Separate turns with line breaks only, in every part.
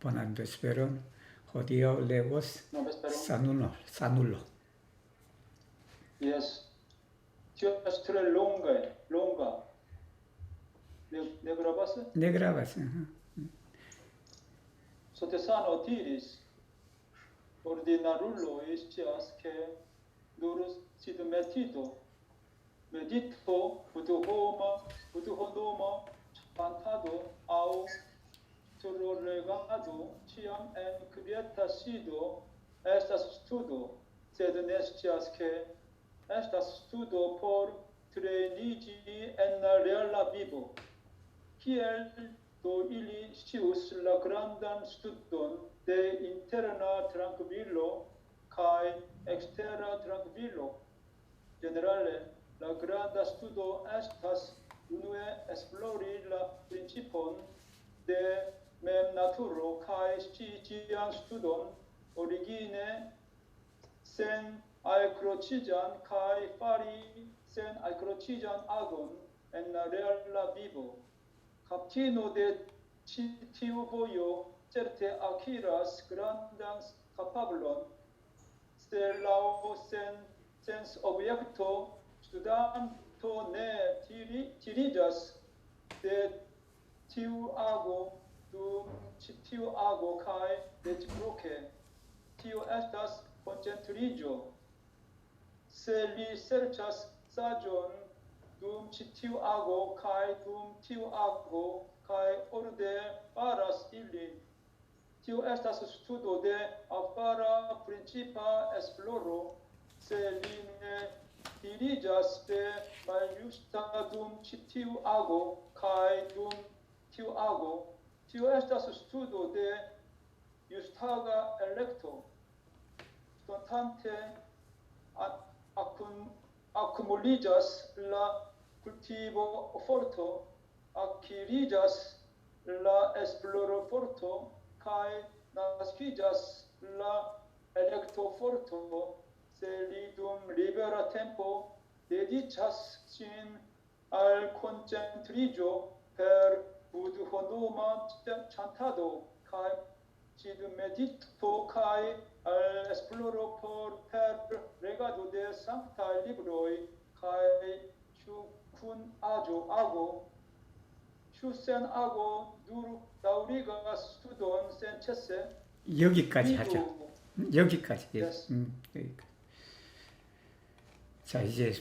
Buenas espero, jodido lejos,
No me espero.
sanulo.
Yes. Tiostre longa. Ne grabase?
Ne grabas.
Sotesano diris, ordinarullo estias que durus sid medito buduhonoma chantado au turregado ciam en quieta sido estas studo, sed nestias que estas studo por trenigi en reala vivo. Kiel do ili scius la grandan studon de interna tranquillo kai externa tranquillo. Generale, la granda studo estas unue esplori la principon de mem naturo kai sciian studon origine sen alcrocijan kai fari sen alcrocijan agon en la reala vivo. Captino de tiu vojo certe akiras grandan capablon, sed laŭ sens objekto studanto ne tiriĝas de tiu ago dum ĉi tiu ago kaj reciproke. Tio estas koncentriĝo. Se li serĉas saĝon dum ĉi tiu ago kaj dum tiu ago kaj orde faras ilin. Tio estas studo de afara principa esploro, se li ne diriĝas de maljusta dum ĉi tiu ago kaj dum tiu ago. Tio estas studo de justaga elekto. Konstante accumuliĝas la cultivo forto, acquiriĝas la esploro forto, kaj naskiĝas la elekto forto, se li dum libera tempo dediĉas sin al koncentriĝo per budhonoma ĉantado kaj sid medito kaj al esploro per legado de sanctaj libroj kaj ĉu kun ago, ĉu sen ago daŭrigas studon senĉese.
여기까지 하자. 여기까지.
Yes.
여기까지. 자, 이제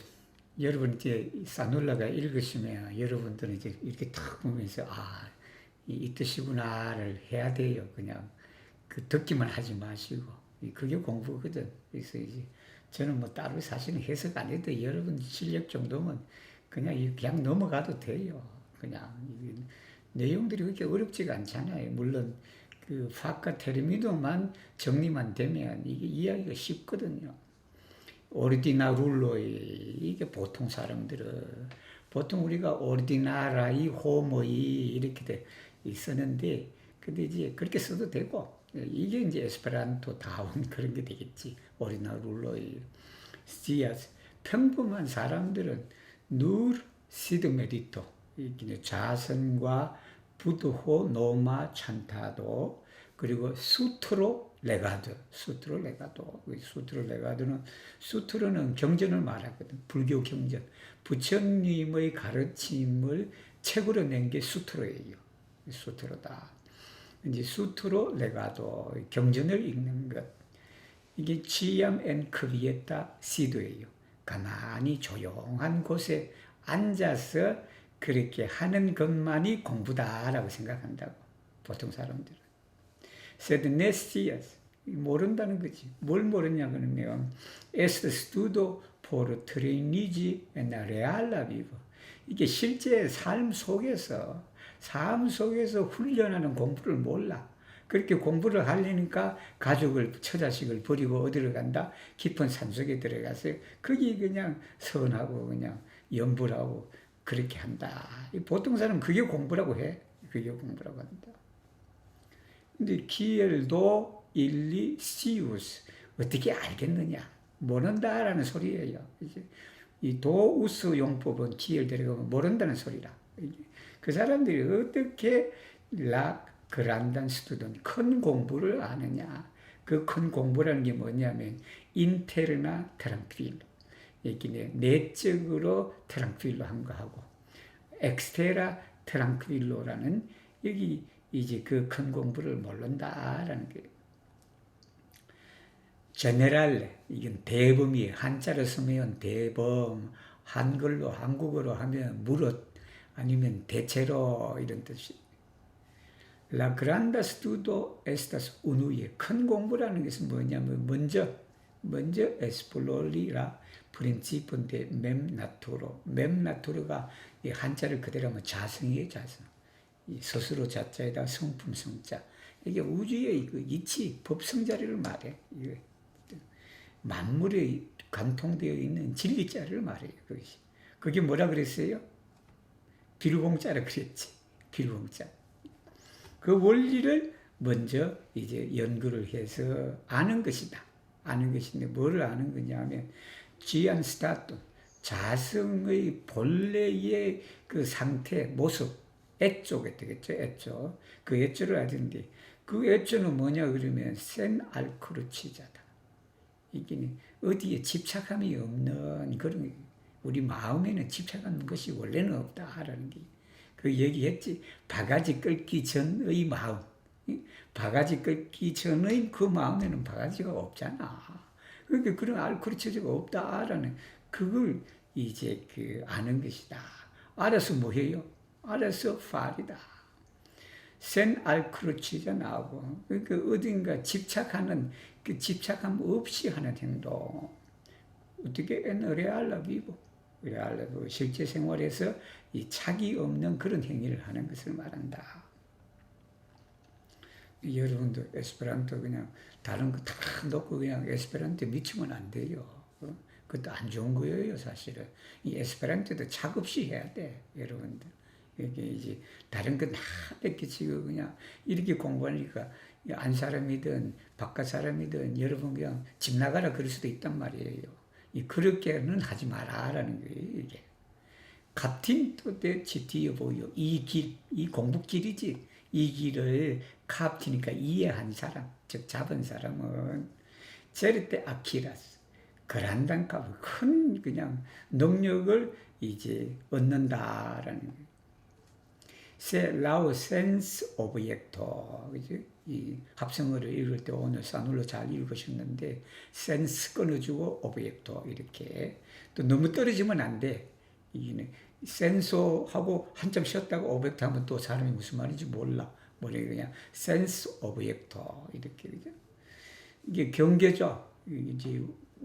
여러분 이제 사눌라가 읽으시면 여러분들은 이제 이렇게 탁 보면서 이 뜻이구나를 해야 돼요. 그냥 그 듣기만 하지 마시고 그게 공부거든. 그래서 이제 저는 뭐 따로 사실은 해석 안 해도 여러분 실력 정도면 그냥 넘어가도 돼요. 그냥 내용들이 그렇게 어렵지가 않잖아요. 물론 그 파카 테르미도만 정리만 되면 이게 이야기가 쉽거든요. 오르디나룰로이 이게 보통 사람들은 보통 우리가 오르디나라이 호모이 이렇게 쓰는데 근데 이제 그렇게 써도 되고 이게 이제 에스페란토 다운 그런 게 되겠지. 오르디나룰로이 시아스 평범한 사람들은 누르 시드 메디토 이게 자선과 부드호 노마 찬타도 그리고 수트로 레가드 수트로는 경전을 말하거든. 불교 경전 부처님의 가르침을 책으로 낸 게 수트로예요. 수트로다. 이제 수트로 레가도 경전을 읽는 것 이게 치암 앤 크비에타 시도예요. 가만히 조용한 곳에 앉아서 그렇게 하는 것만이 공부다라고 생각한다고 보통 사람들은. 세드네스티아스 모른다는 거지. 뭘 모르냐 그러면 에스 스투도 포르 트레니지 에나 레알라 비버 이게 실제 삶 속에서 훈련하는 공부를 몰라. 그렇게 공부를 하려니까 가족을 처자식을 버리고 어디로 간다? 깊은 산속에 들어가서 거기 그냥 선하고 그냥 염불하고 그렇게 한다. 보통 사람은 그게 공부라고 해. 그게 공부라고 한다. 근데 기엘도 일리 시우스 어떻게 알겠느냐? 모른다라는 소리예요. 이제 이 도우스 용법은 기엘 데려가면 모른다는 소리라. 그 사람들이 어떻게 그란단 스튜던 큰 공부를 아느냐. 그 큰 공부라는 게 뭐냐면 인테르나 트랑필로 얘기네. 내적으로 트랑필로 한 거하고 엑스테라 트랑필로라는 여기 이제 그 큰 공부를 모른다라는 게 제네랄레 이건 대범이에요. 한자로 쓰면 대범, 한글로 한국어로 하면 무릇 아니면 대체로 이런 뜻이. La grande studio estas unue. 큰 공부라는 것은 뭐냐면 먼저 esplorira principio de mem naturo. mem naturo가 이 한자를 그대로 하면 자성이에요, 자성. 이 스스로 자자에다 성품 성자. 이게 우주의 그 이치 법성자리를 말해. 이게 만물에 관통되어 있는 진리자를 말해요. 그것이. 그게 뭐라 그랬어요? 빌공자라 그랬지. 빌공자. 그 원리를 먼저 이제 연구를 해서 아는 것이다. 아는 것인데 뭐를 아는 거냐면 지안 스타트 자성의 본래의 그 상태, 모습, 애조가 되겠죠. 애조. 그 애조를 아는데 그 애조는 뭐냐 그러면 센 알크루치자다. 이게 어디에 집착함이 없는 그런 우리 마음에는 집착하는 것이 원래는 없다라는 게. 그 얘기했지. 바가지 끓기 전의 마음. 바가지 끓기 전의 그 마음에는 바가지가 없잖아. 그러니까 그런 알크루치자가 없다라는 그걸 이제 그 아는 것이다. 알아서 뭐 해요? 알아서 팔이다. 센 알크루치자 나오고 그러니까 어딘가 집착하는 그 집착함 없이 하는 행동. 어떻게 에너레알라 비보. 실제 생활에서 이 착이 없는 그런 행위를 하는 것을 말한다. 여러분도 에스페란토 그냥 다른 거 다 놓고 그냥 에스페란토에 미치면 안 돼요. 그것도 안 좋은 거예요, 사실은. 이 에스페란토도 착 없이 해야 돼, 여러분들. 이게 이제 다른 거 다 뺏기치고 그냥 이렇게 공부하니까 안 사람이든 바깥 사람이든 여러분 그냥 집 나가라 그럴 수도 있단 말이에요. 그렇게는 하지 마라라는 거예요, 이게. 카틴토 데 지티어 보여. 이 길, 이 공부길이지. 이 길을 카틴이니까 이해한 사람, 즉 잡은 사람은 제르테 아키라스. 그란단카 큰 그냥 능력을 이제 얻는다라는 거예요. 세 라우 센스 오브젝토. 그죠? 이 합성어를 읽을 때 오늘 사눌로 잘 읽으셨는데 센스 끊어주고 오브젝토 이렇게 또 너무 떨어지면 안 돼. 이게 센소하고 한참 쉬었다가 오브젝트 하면 또 사람이 무슨 말인지 몰라. 그냥 센스 오브젝토 이렇게 그죠? 이게 경계죠. 이제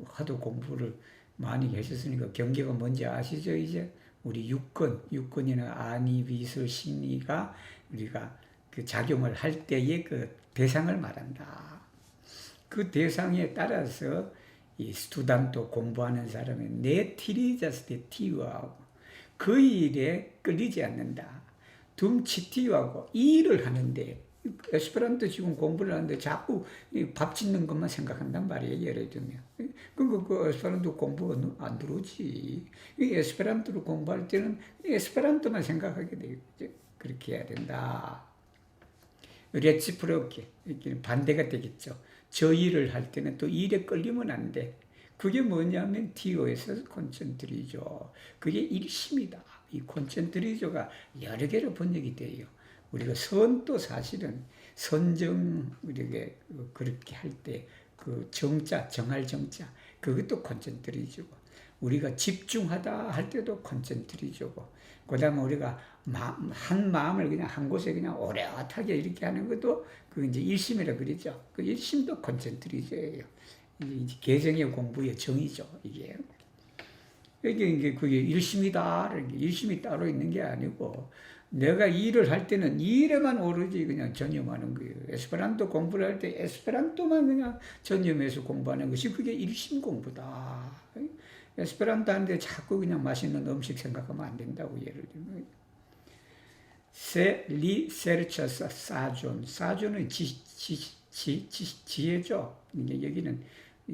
하도 공부를 많이 하셨으니까 경계가 뭔지 아시죠? 이제 우리 육권이나 아니, 비설, 심리가 우리가 그 작용을 할 때의 그 대상을 말한다. 그 대상에 따라서 이 스튜던트 공부하는 사람의 내 티리자스테 티유하고 그 일에 끌리지 않는다. 둠치티유하고 이 일을 하는데 에스페란토 지금 공부를 하는데 자꾸 밥 짓는 것만 생각한단 말이에요. 예를 들면. 그 에스페란토 공부가 안 들어오지. 이 에스페란토를 공부할 때는 에스페란토만 생각하게 되겠죠. 그렇게 해야 된다. 레치프로게 반대가 되겠죠. 저 일을 할 때는 또 일에 끌리면 안 돼. 그게 뭐냐면 티오에서 콘센트리조. 그게 일심이다. 이 콘센트리조가 여러 개로 번역이 돼요. 우리가 선도 사실은 선정 우리가 그렇게 할 때 그 정자 정할 정자 그것도 콘센트리조고 우리가 집중하다 할 때도 콘센트리조고 그다음에 우리가 한 마음을 그냥 한 곳에 그냥 오랫하게 이렇게 하는 것도 그 이제 일심이라 그러죠. 그 일심도 콘센트리조예요. 이제 개정의 공부의 정의죠, 이게. 이게 그게 일심이다. 일심이 따로 있는 게 아니고 내가 일을 할 때는 일에만 오로지 그냥 전념하는 거예요. 에스페란토 공부를 할 때 에스페란토만 그냥 전념해서 공부하는 것이 그게 일심 공부다. 에스페란토 하는데 자꾸 그냥 맛있는 음식 생각하면 안 된다고 예를 들면. 리세르처사 사존. 사존은 지혜죠. 이게 여기는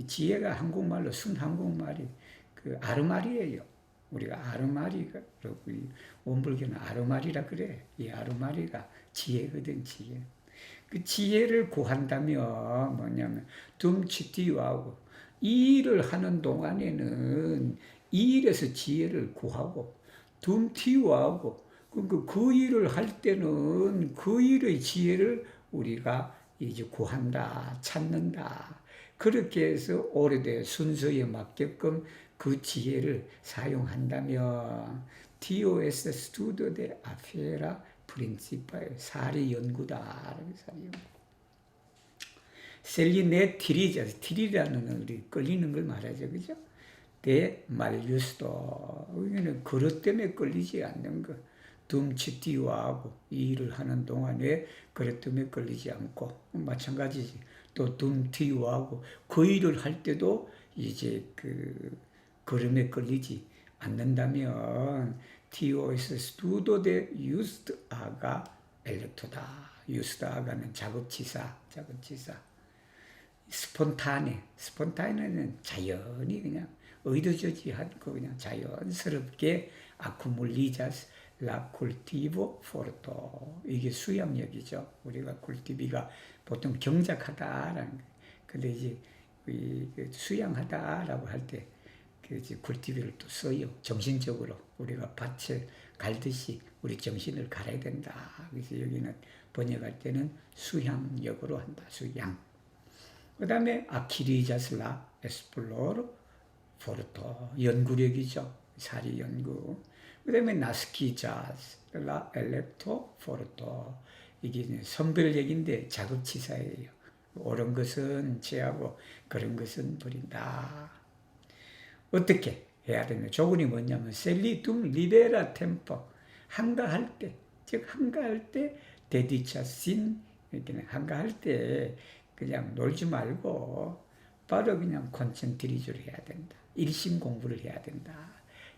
지혜가 한국말로 순한국말이 그 아르말이에요. 우리가 아르마리가 그러고 원불교는 아르마리라 그래. 이 아르마리가 지혜거든, 지혜. 그 지혜를 구한다면 뭐냐면 둠치티유하고 이 일을 하는 동안에는 이 일에서 지혜를 구하고 둠티유하고 그 일을 할 때는 그 일의 지혜를 우리가 이제 구한다, 찾는다. 그렇게 해서 오래된 순서에 맞게끔 그 지혜를 사용한다면 TOS Studio de Afera Principal 사리 연구다. 사리 연구. 셀리네 티리자, 티리라는 우리 끌리는 걸 말하죠, 그죠? 대 말유스도 여기는 그릇 때문에 끌리지 않는 거. 둠치티와하고 이 일을 하는 동안에 그릇 때문에 끌리지 않고 마찬가지지. 또 둠티와하고 그 일을 할 때도 이제 그 걸음에 끌리지 않는다면 TOS 스투도 대 유스트 아가 엘렉토다. 유스트 아가는 작업치사. 스폰타네는 자연히 그냥 의도되지 않고 그냥 자연스럽게 아쿠물리자스 라 쿨티보 포르토 이게 수양력이죠. 우리가 쿨티비가 보통 경작하다라는 거예요. 근데 이제 수양하다라고 할 때 그 쿨티비를 또 써요. 정신적으로 우리가 밭을 갈듯이 우리 정신을 갈아야 된다. 그래서 여기는 번역할 때는 수양력으로 한다. 수양. 그 다음에 아키리자슬라 에스플로르 포르토 연구력이죠. 사리 연구. 그 다음에 나스키자슬라 엘렉토 포르토 이게 선별력인데 자급치사예요. 옳은 것은 제하고 그런 것은 버린다. 어떻게 해야 되냐? 조건이 뭐냐면 셀리툼 리베라 템포 한가할 때, 즉 한가할 때 데디차 신 한가할 때 그냥 놀지 말고 바로 그냥 콘센트리즈를 해야 된다. 일심 공부를 해야 된다.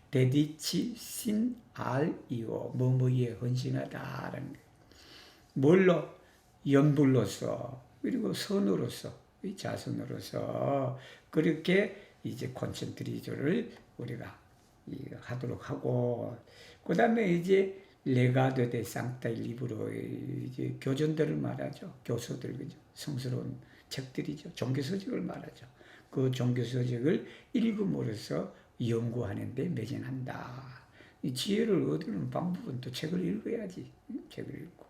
데디치 신 알이오 뭐뭐에 헌신하다라는 거예요. 뭘로? 연불로서 그리고 선으로서 자선으로서 그렇게 이제 콘센트리즈를 우리가 하도록 하고 그 다음에 이제 레가도 데 상타 리브로 이제 교전들을 말하죠. 교서들 그죠. 성스러운 책들이죠. 종교서적을 말하죠. 그 종교서적을 읽음으로써 연구하는 데 매진한다. 이 지혜를 얻는 방법은 또 책을 읽어야지. 책을 읽고.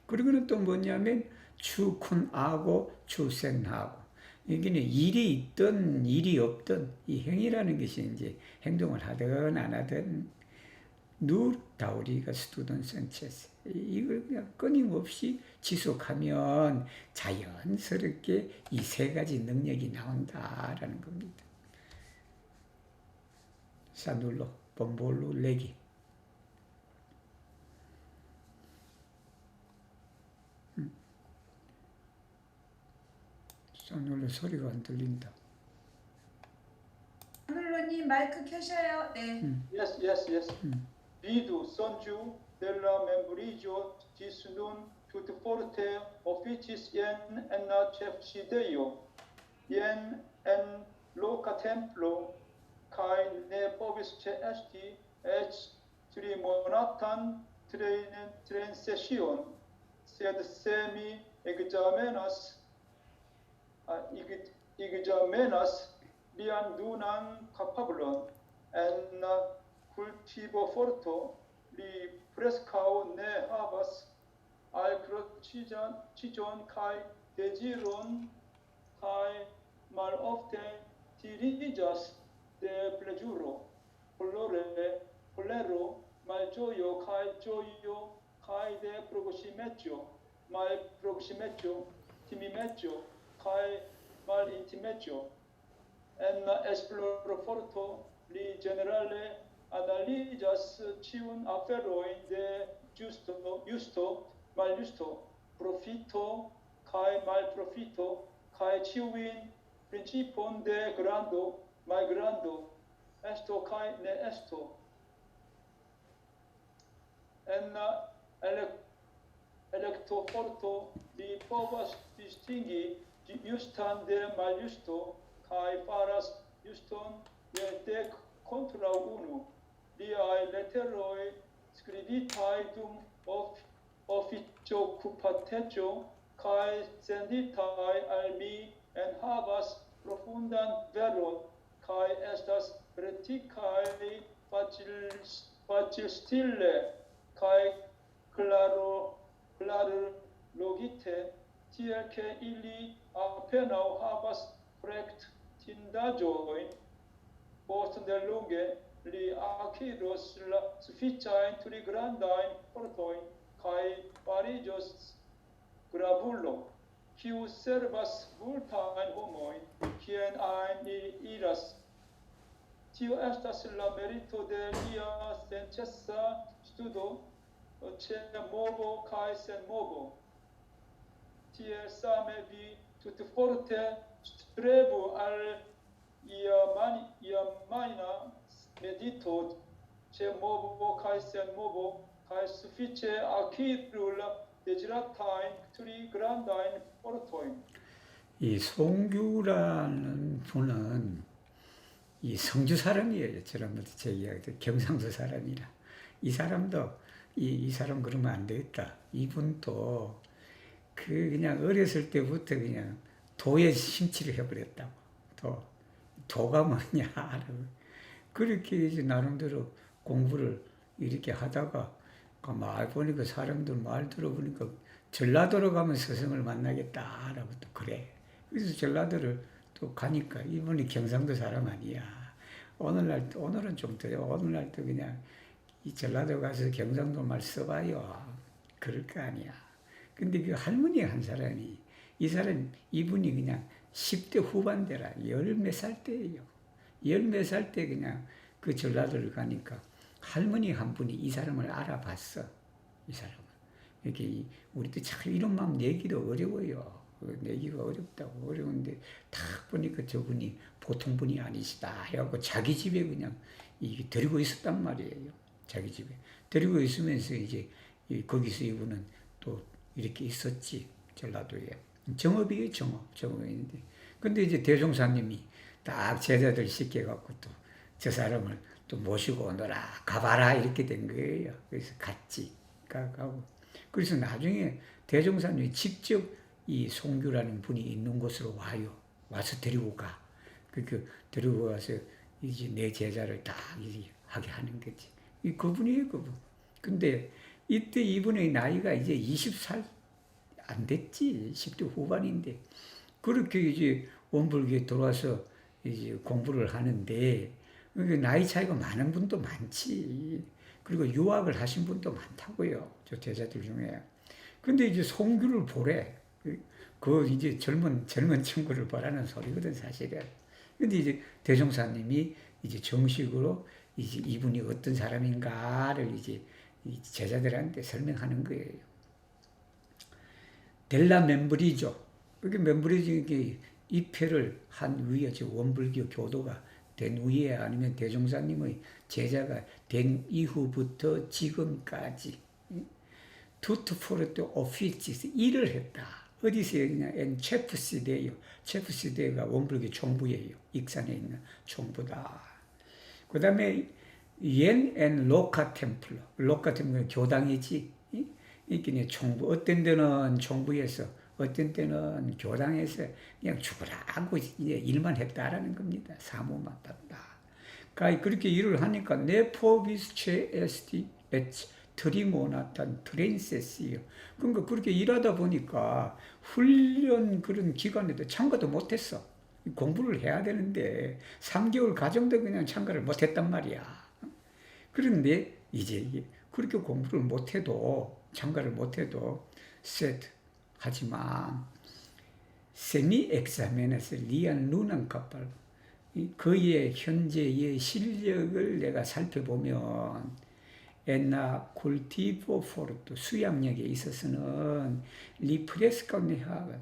그리고는 또 뭐냐면 추쿤하고 추센하고 여기는 일이 있든 일이 없든 이 행위라는 것이 이제 행동을 하든 안 하든 누 다우리가 스투던 센체스 이걸 그냥 끊임없이 지속하면 자연스럽게 이 세 가지 능력이 나온다라는 겁니다. 사눌로 범볼로 레기 사눌로 소리가 안 들린다.
사눌로님 마이크 켜셔요. 네.
Yes. Vidu sonju della membrigio tis nun tut forte officis ien enna cefcideo ien en loca templo kai ne povisce esti et trimonatan transession sed semi examenas lian dunan capablon en cultivo forto li prescao ne havas al cijon kai desiron kai malofte tirigas de plejuro colero malgioio kai gioio kai de proximetio timimetio kai malintimetio en esploro forto li generale analizas ciun aferoin de justo maljusto profito kai malprofito kai ciuin principon de grando malgrando esto kai ne esto en electo forto li povas distingi justan de maljusto kai faras juston de contra uno liai letteroi scribitai dum officio occupatejo kai senditai al mi en havas profundan veron, kai estas pretikai facilstile, kai claro logite, tiel che ili apenao havas rectindaĵojn, post nelonge li akiros la sufiĉajn tri grandajn fortojn kaj fariĝos gravulo, kiu servas multajn homojn, kien ajn ili iras. Tio estas la merito de lia senĉesa studo ĉe movo kaj senmovo. Tiel same vi tutforte strebu al iamajna medito ĉe movo kaj senmovo kaj sufiĉe akiru la deziratajn tri grandajn fortojn.
이 송규라는 분은 이 성주 사람이에요. 지난번에 제 이야기도 경상도 사람이라. 이 사람도 이 사람 그러면 안 되겠다. 이분도 그냥 어렸을 때부터 그냥 도에 심취를 해버렸다고. 도가 뭐냐. 그렇게 이제 나름대로 공부를 이렇게 하다가 말 보니까 사람들 말 들어보니까 전라도로 가면 스승을 만나겠다라고 또 그래. 그래서 전라도를 또 가니까 이분이 경상도 사람 아니야. 오늘은 좀 더요. 오늘날 또 그냥 이 전라도 가서 경상도 말 써봐요. 그럴 거 아니야. 근데 그 할머니 한 사람이 이분이 그냥 10대 후반대라. 열 몇 살 때예요. 열 몇 살 때 그냥 그 전라도를 가니까 할머니 한 분이 이 사람을 알아봤어. 이 사람을. 이렇게 우리도 참 이런 마음 내기도 어려워요. 내기가 어렵다고. 어려운데 딱 보니까 저분이 보통 분이 아니시다 해갖고 자기 집에 그냥 데리고 있었단 말이에요. 자기 집에. 데리고 있으면서 이제 거기서 이분은 또 이렇게 있었지. 전라도에. 정업이에요, 정업인데. 근데 이제 대종사님이 딱 제자들 시켜갖고 또 저 사람을 또 모시고 오너라, 가봐라, 이렇게 된 거예요. 그래서 갔지. 가고. 그래서 나중에 대종사님이 직접 이 송규라는 분이 있는 곳으로 와요. 와서 데리고 가. 그 데리고 와서 이제 내 제자를 딱 이제 하게 하는 거지. 그분이에요, 그분. 근데 이때 이분의 나이가 이제 20살 안 됐지. 10대 후반인데. 그렇게 이제 원불교에 들어와서 이제 공부를 하는데, 나이 차이가 많은 분도 많지. 그리고 유학을 하신 분도 많다고요. 저 제자들 중에. 근데 이제 송규를 보래. 그 이제 젊은 친구를 보라는 소리거든, 사실은. 근데 이제 대종사님이 이제 정식으로 이제 이분이 어떤 사람인가를 이제 제자들한테 설명하는 거예요. 델라 멤브리죠. 그게 멤브리지 입회를 한 위에 원불교 교도가 된 위에 아니면 대종사님의 제자가 된 이후부터 지금까지 투트포르트 오피치스 일을 했다. 어디서요? 그냥 체프시대요. 체프시대가 원불교 총부예요. 익산에 있는 총부다. 그 다음에 옌 로카 템플러. 로카 템플러 교당이지. 이게 총부. 어떤 때는 총부에서 어떤 때는 교당에서 그냥 죽으라고 이제 일만 했다라는 겁니다. 사무만 땄다. 그러니까 그렇게 일을 하니까 네포비스 체에스티 트리모나탄 트랜세스요. 그러니까 그렇게 일하다 보니까 훈련 그런 기간에도 참가도 못했어. 공부를 해야 되는데 3개월 과정도 그냥 참가를 못했단 말이야. 그런데 이제 그렇게 공부를 못해도 참가를 못해도 세트 하지만 세미 엑사멘에서 리안 누난 카팔 그의 현재의 실력을 내가 살펴보면 에나 콜티보 포르토 수양력에 있어서는 리프레스카네하가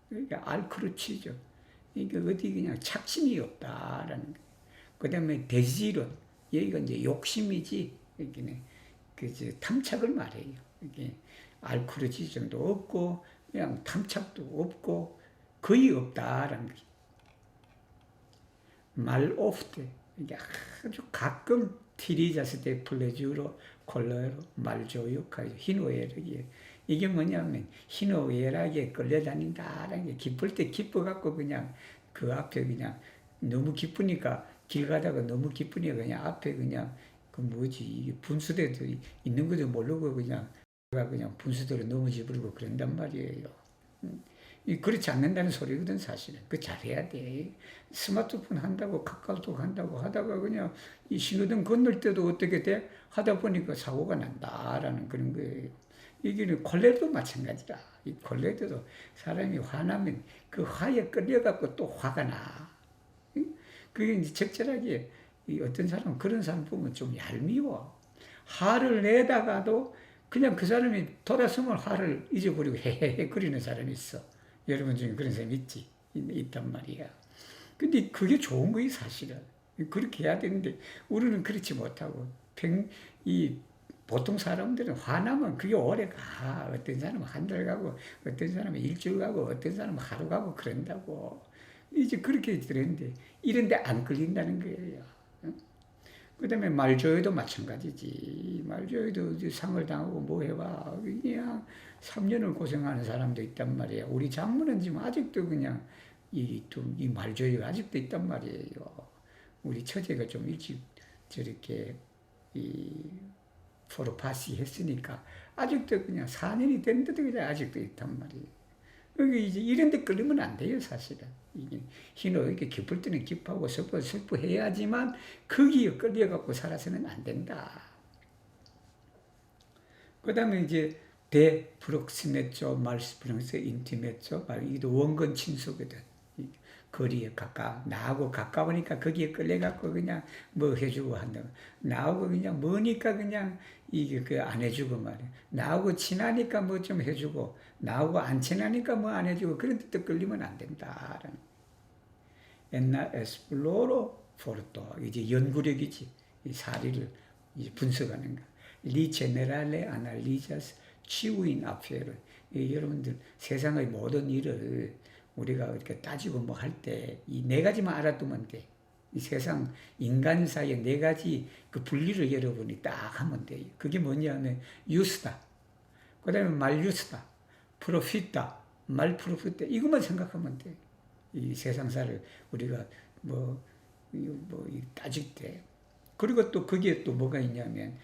그러니까 알크루치죠. 이게 어디 그냥 착심이 없다라는 거. 그다음에 데지론 여기가 이제 욕심이지 여기는 그 탐착을 말해요. 이게 알크루치즘도 없고 그냥 탐착도 없고 거의 없다라는 거죠. 말오프테 이게 아주 가끔 티리자스 데 플레주로 콜러로 말조요 히노에르기 이게 뭐냐면 희노애락에 끌려다닌다라는 게 기쁠 때 기뻐갖고 그냥 그 앞에 그냥 너무 기쁘니까 길 가다가 너무 기쁘니까 그냥 앞에 그냥 그 뭐지 이게 분수대도 있는 것도 모르고 그냥 분수대로 넘어져버리고 그런단 말이에요. 그렇지 않는다는 소리거든 사실은. 그 잘해야 돼. 스마트폰 한다고 카카오톡 한다고 하다가 그냥 이 신호등 건널 때도 어떻게 돼? 하다 보니까 사고가 난다라는 그런 거예요. 이게 콜레도 마찬가지라. 이 콜레도도 사람이 화나면 그 화에 끌려갖고 또 화가 나. 그게 이제 적절하게 어떤 사람은 그런 사람 보면 좀 얄미워. 화를 내다가도 그냥 그 사람이 돌아서면 화를 잊어버리고 헤헤헤 거리는 사람이 있어. 여러분 중에 그런 사람이 있단 말이야. 근데 그게 좋은 거예요, 사실은. 그렇게 해야 되는데, 우리는 그렇지 못하고, 보통 사람들은 화나면 그게 오래 가. 어떤 사람은 한 달 가고, 어떤 사람은 일주일 가고, 어떤 사람은 하루 가고 그런다고. 이제 그렇게 되는데, 이런데 안 끌린다는 거예요. 그 다음에 말조에도 마찬가지지. 말조에도 상을 당하고 뭐 해봐. 그냥 3년을 고생하는 사람도 있단 말이에요. 우리 장모는 지금 아직도 그냥 이 말조에가 아직도 있단 말이에요. 우리 처제가 좀 일찍 저렇게 포로파시 했으니까 아직도 그냥 4년이 됐는데도 그냥 아직도 있단 말이에요. 여기 이제 이런 데 끌리면 안 돼요, 사실은. 이게 이렇게 기쁠 때는 기뻐하고 슬퍼해야지만 거기에 끌려갖고 살아서는 안 된다. 그 다음에 이제 프록시메토, 말스프랑스, 인티메토, 이게 원근 친소거든. 거리에 나하고 가까우니까 거기에 끌려갖고 그냥 뭐 해주고 한다. 나하고 그냥 머니까 그냥 이게 안 해주고 말이야. 나하고 친하니까 뭐 좀 해주고, 나하고 안 친하니까 뭐 안 해주고, 그런 데또 끌리면 안 된다. 옛날 에스플로로 포르토, 이제 연구력이지. 이 사리를 이제 분석하는 거. 리 제네랄레 아날리자스 치우인 아페르. 여러분들 세상의 모든 일을 우리가 이렇게 따지고 뭐 할 때 이 네 가지만 알아두면 돼. 이 세상 인간 사이에 네 가지 그 분리를 여러분이 딱 하면 돼요. 그게 뭐냐면 유스다. 그 다음에 말유스다. 프로피타. 말프로피타. 이것만 생각하면 돼. 이 세상사를 우리가 따질 때. 그리고 또 거기에 또 뭐가 있냐면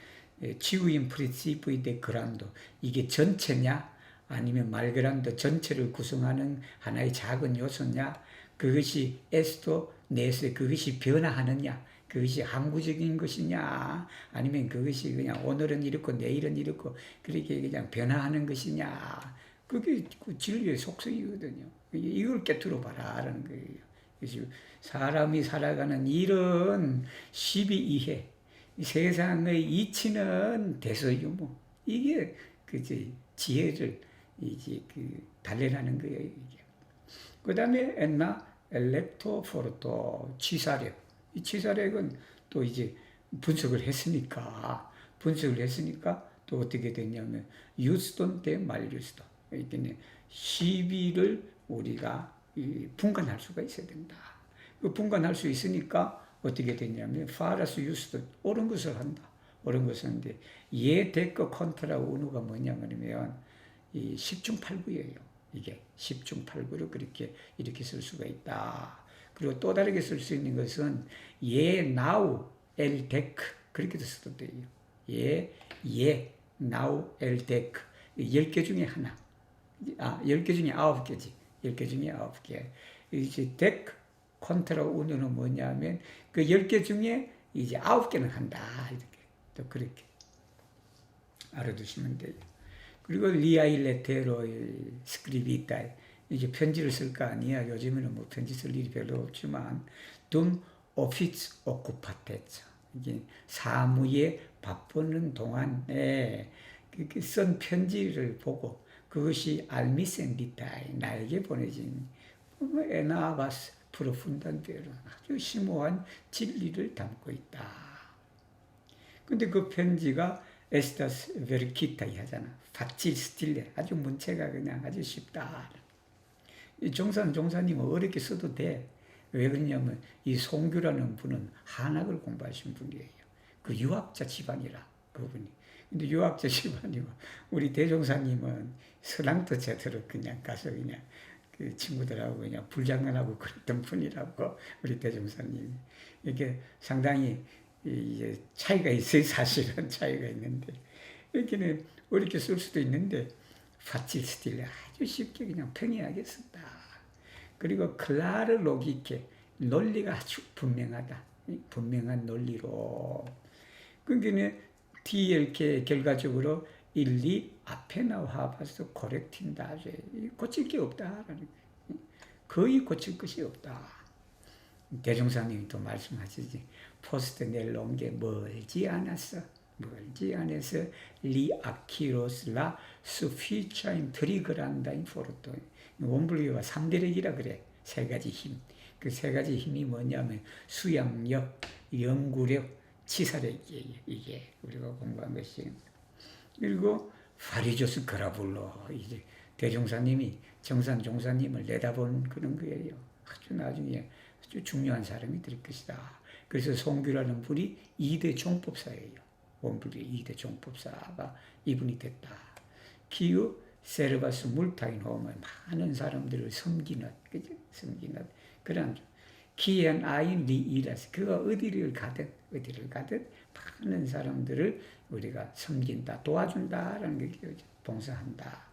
지우인 프리시프이 데 그란도. 이게 전체냐? 아니면 말그란도 전체를 구성하는 하나의 작은 요소냐? 그것이 에스토 네스 그것이 변화하느냐? 그것이 항구적인 것이냐? 아니면 그것이 그냥 오늘은 이렇고 내일은 이렇고 그렇게 그냥 변화하는 것이냐? 그게 진리의 속성이거든요. 이걸 깨트려 봐라라는 거예요. 그래서 사람이 살아가는 이런 12이해 세상의 이치는 대소유무 이게 지혜를 이제 달래라는 거예요. 이게. 그 다음에 엘렉토포르토 치사력. 이 치사력은 또 이제 분석을 했으니까 또 어떻게 됐냐면 유스돈 대 말유스돈. 그러니까 시비를 우리가 분간할 수가 있어야 된다. 그 분간할 수 있으니까 어떻게 됐냐면 파라스 유스돈 옳은 것을 한다. 옳은 것을 하는데 예 데커 컨트라 운우가 뭐냐면 이 10중8구예요. 이게 10중8구로 이렇게 쓸 수가 있다. 그리고 또 다르게 쓸 수 있는 것은 예 나우 엘 데크 그렇게도 써도 돼요. 예 나우 엘 데크 10개 중에 하나. 10개 중에 9개지. 10개 중에 9개. 이제 데크 컨트라 운우는 뭐냐면 그 10개 중에 이제 9개는 한다. 이렇게 또 그렇게 알아두시면 돼요. 그리고 리아일레테로 스크리비타 이제 편지를 쓸 거 아니야. 요즘에는 뭐 편지 쓸 일이 별로 없지만 둠 오피츠 오쿠파테츠 이게 사무에 바쁘는 동안에 쓴 편지를 보고 그것이 알미센디타이 나에게 보내진 에나바스 프로푼단데로 아주 심오한 진리를 담고 있다. 근데 그 편지가 에스타스 베르키타이 하잖아. 파칠 스틸레 아주 문체가 그냥 아주 쉽다. 이 종사님은 어렵게 써도 돼. 왜 그러냐면 이 송규라는 분은 한학을 공부하신 분이에요. 그 유학자 집안이라 그분이. 근데 유학자 집안이고 우리 대종사님은 서당도 제대로 그냥 가서 그냥 그 친구들하고 그냥 불장난하고 그랬던 분이라고 우리 대종사님. 이게 상당히 이제 차이가 있어요. 사실은 차이가 있는데 이렇게는 어렵게 쓸 수도 있는데 파칠 스틸 아주 쉽게 그냥 평이하게 쓴다. 그리고 클라르 로기케 논리가 아주 분명하다. 분명한 논리로. 그러니까 DLK 결과적으로 일리 앞에 나와봐서 고렉틴다. 고칠 게 없다라는 거예요. 거의 고칠 것이 없다. 대종사님이 또 말씀하시지. 포스트 내려온 게 멀지 않았어. 멀지 않아서 리 아키로스라 수피차인 트리그란다인 포르토. 원불교가 3대력이라 그래. 세 가지 힘. 그 세 가지 힘이 뭐냐면 수양력, 연구력, 치사력이에요. 이게 우리가 공부한 것이. 그리고 파리조스 그라불로 이제 대종사님이 정산 종사님을 내다본 그런 거예요. 아주 나중에 아주 중요한 사람이 될 것이다. 그래서 송규라는 분이 2대 종법사예요. 원불교의 2대 종법사가 이분이 됐다. 기후 세르바스 물타인 호흡을 많은 사람들을 섬기는, 그죠? 섬기는 그런 기엔 아인 리이라스 그가 어디를 가든 많은 사람들을 우리가 섬긴다, 도와준다라는 게 봉사한다.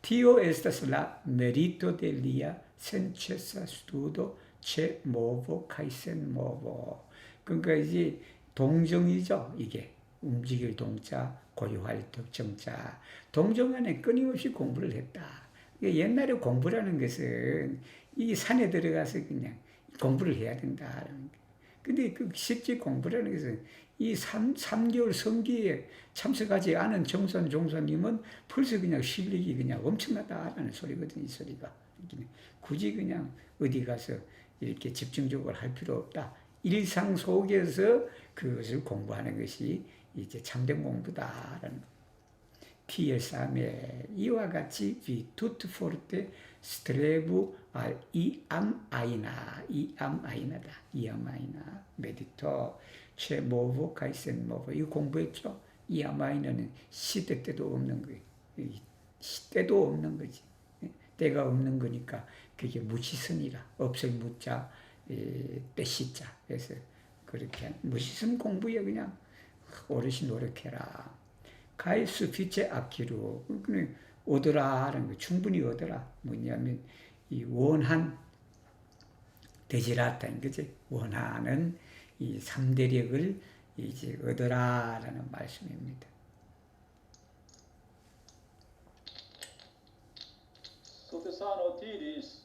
Tio estas la merito de lia senĉesa studo ĉe movo kaj sen모vo. 그러니까 이제 동정이죠. 이게 움직일 동자, 고유할 특정자. 동정 안에 끊임없이 공부를 했다. 옛날에 공부라는 것은 이 산에 들어가서 그냥 공부를 해야 된다라는 거. 근데 그 실제 공부라는 것은 이 3개월 성기에 참석하지 않은 정선 종사님은 벌써 그냥 실력이 그냥 엄청나다라는 소리거든요. 이 소리가. 굳이 그냥 어디 가서 이렇게 집중적으로 할 필요 없다. 일상 속에서 그것을 공부하는 것이 이제 참된 공부다라는 거. T13에 이와 같이 vi tutto forte strevo al iam aina, iam aina다. iam aina, medito, che movo, kai sen movo. 이거 공부했죠? iam aina는 시대 때도 없는 거예요. 시대도 없는 거지. 때가 없는 거니까 그게 무시선이라. 없을 무자, 때시자. 그래서 그렇게 무시선 공부에 그냥 오롯이 노력해라. 가이 수피체 아키로 얻으라라는 거 충분히 얻으라. 뭐냐면 이 원한 데지라타인 거지. 원하는 이 3대력을 이제 얻으라라는 말씀입니다.
Sotesano diris,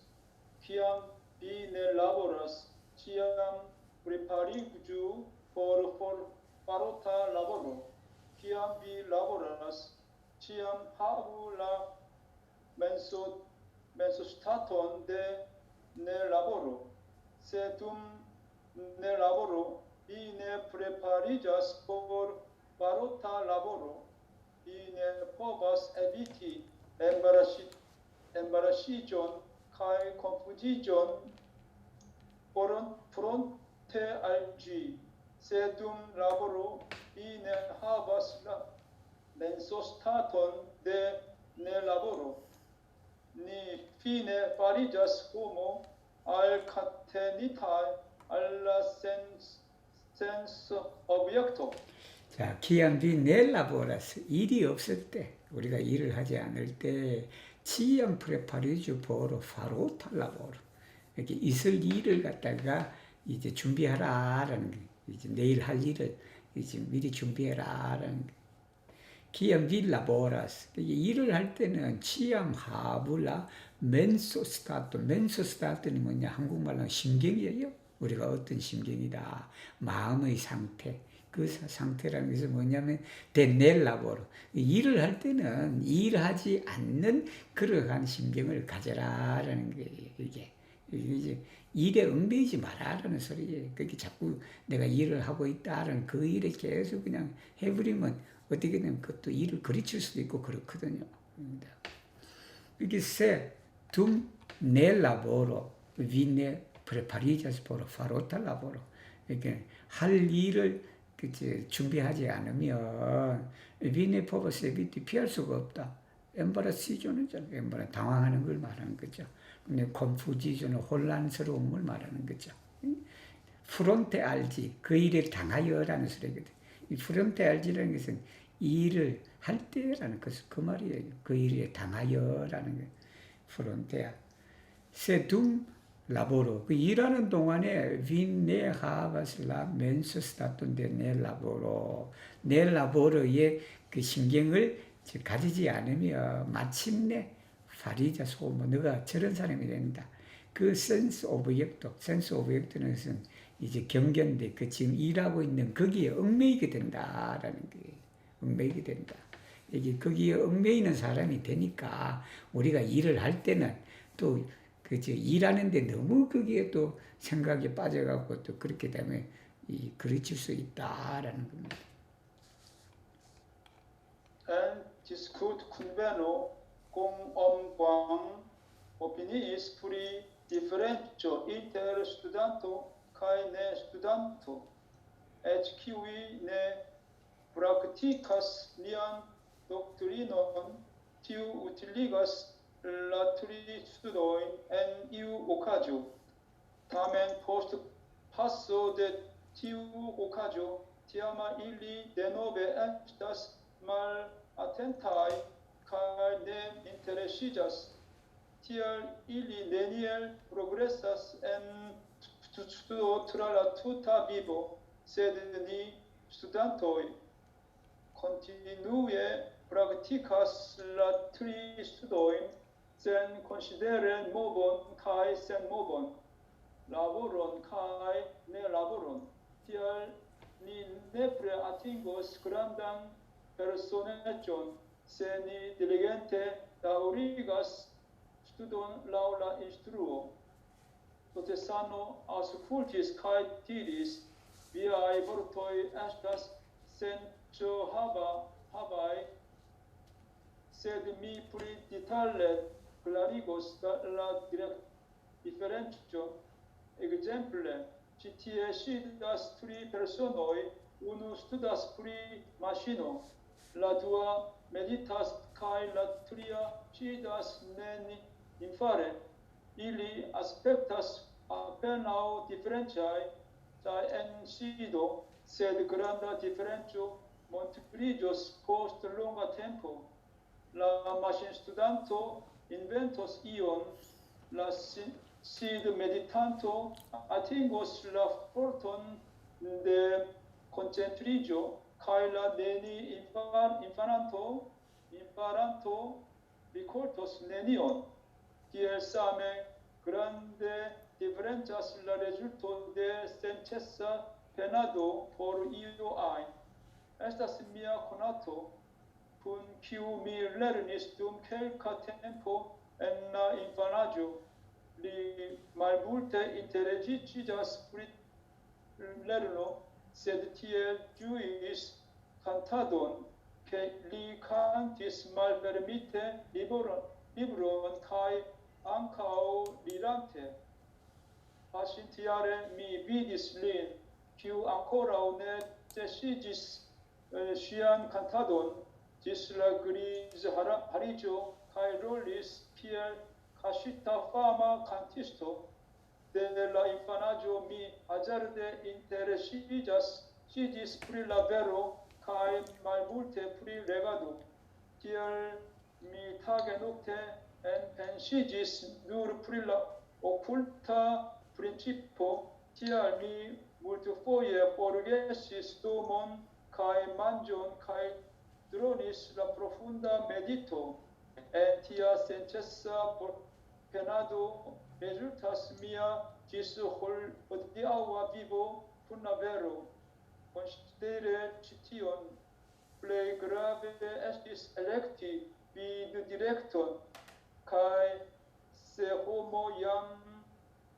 quiam bine laboras, ciam prepariguju for parota laboro. Quiam vi laboras, ciam habu la mensostaton de ne laboro, setum ne laboro, vi ne preparigas por parota laboro, vi ne povas eviti embarasigion kai confugigion fronte al gi, sedum laboro vi ne havas la mensostaton de ne laboro, ni fine farigas homo al catenitae alla sens objecto.
자, 기암비 넬라보라스 일이 없을 때 우리가 일을 하지 않을 때 치암 프레파리주 보로 파로 탈라보로 이렇게 있을 일을 갖다가 이제 준비하라라는 게 이제 내일 할 일을 이제 미리 준비해라라는 게 기암 빌라보라스 일을 할 때는 치암 하불라 멘소스타트 멘소스타트는 뭐냐 한국말로 심경이에요. 우리가 어떤 심경이다 마음의 상태 그 상태라는 것이 뭐냐면 데넬라보로 일을 할 때는 일하지 않는 그러한 심경을 가져라라는 거예요. 이게 이제 일에 얽매이지 마라라는 소리예요. 그렇게 자꾸 내가 일을 하고 있다라는 그 일에 계속 그냥 해버리면 어떻게 되면 그것도 일을 그르칠 수도 있고 그렇거든요. 이렇게 tum nel lavoro viene preparigas por farò tal lavoro. 이렇게 할 일을 그치, 준비하지 않으면 비네 포버스에 비티 피할 수가 없다. 엠바라시존은 엠바라 당황하는 걸 말하는 거죠. 근데 컴푸지존은 혼란스러운 걸 말하는 거죠. 프론테 알지 그 일을 당하여라는 소리거든. 이 프론테 알지라는 것은 이 일을 할 때라는 것은 그 말이에요. 그 일에 당하여라는 게 프론테야. 세둠 라보로 그 일하는 동안에 빈네 하바슬라 멘스스타톤데 네 라보로 네 라보로의 그 신경을 가지지 않으면 마침내 파리자 소모 너가 저런 사람이 된다. 그 센스 오브젝트는 것은 이제 경계인데 그 지금 일하고 있는 거기에 얽매이게 된다라는 게 얽매이게 된다. 이게 거기에 얽매이는 사람이 되니까 우리가 일을 할 때는 또 그죠 일하는데 너무 거기에 또 생각에 빠져갖고 또 그렇게 되면 그르칠 수 있다라는 겁니다.
En discut conveno cum omquam opiniis puri differentio inter studanto cae ne studanto, et kiwi ne practicas nian doctrinon, tiu utiligas latri studoin en iu occasio. Tamen post passo de tiu occasio, tiama illi denove estas mal attentai cae ne interesigas, tial illi neniel progressas en studo tra la tuta vivo, sed ni studantoi continue practicas la tri studoin sen considere movon cae sen movon, laboron cae ne laboron, tial ni nepre atingos grandan personecon se ni diligente daŭrigas studon laŭ la instruo. Totesano aŭskultis kaj diris: viaj vortoj estas senĉohavaj, sed mi pli detale klarigos la diferencion. Ekzemple, ĉi tie sidas tri personoj, unu studas pri maŝino, la dua meditas kaj la tria sidas infare. Ili aspektas apenaŭ diferencaj en sido, sed granda diferenco montriĝos post longa tempo. La maŝinstudanto inventos ion, la sid meditanto atingos la forton de koncentriĝo, kaj la infaranto rikoltos nenion. Tiel same grande diferencas la rezulto de senĉesa penado por io ajn. Estas mia konato, kun kiu mi lernis dum kelka tempo en la infanaĝo. Li malmulte interesiĝas pri lerno, sed tiel ĝuis kantadon, ke li kantis malfermite libron kaj ankaŭ dirante. Paŝintjare mi vidis lin, kiu ankoraŭ ne ĉesigis ŝian kantadon ĝis la grizhariĝo kaj rolis kiel kaŝita fama kantisto. De la infanaĝo mi hazarde interesiĝis pri la vero kaj malmulte pri legado. Tiel mi tage nokte enpensiĝis nur pri la okulta principo, tial mi multfoje forgesis domon kaj manĝon kaj dronis la profunda medito. En tia senĉesa penado rezultas mia ĝis hodiaŭa vivo kun la vero. Konsidere ĉi tion, plej grave estis elekti viddirekton, kaj se homo jam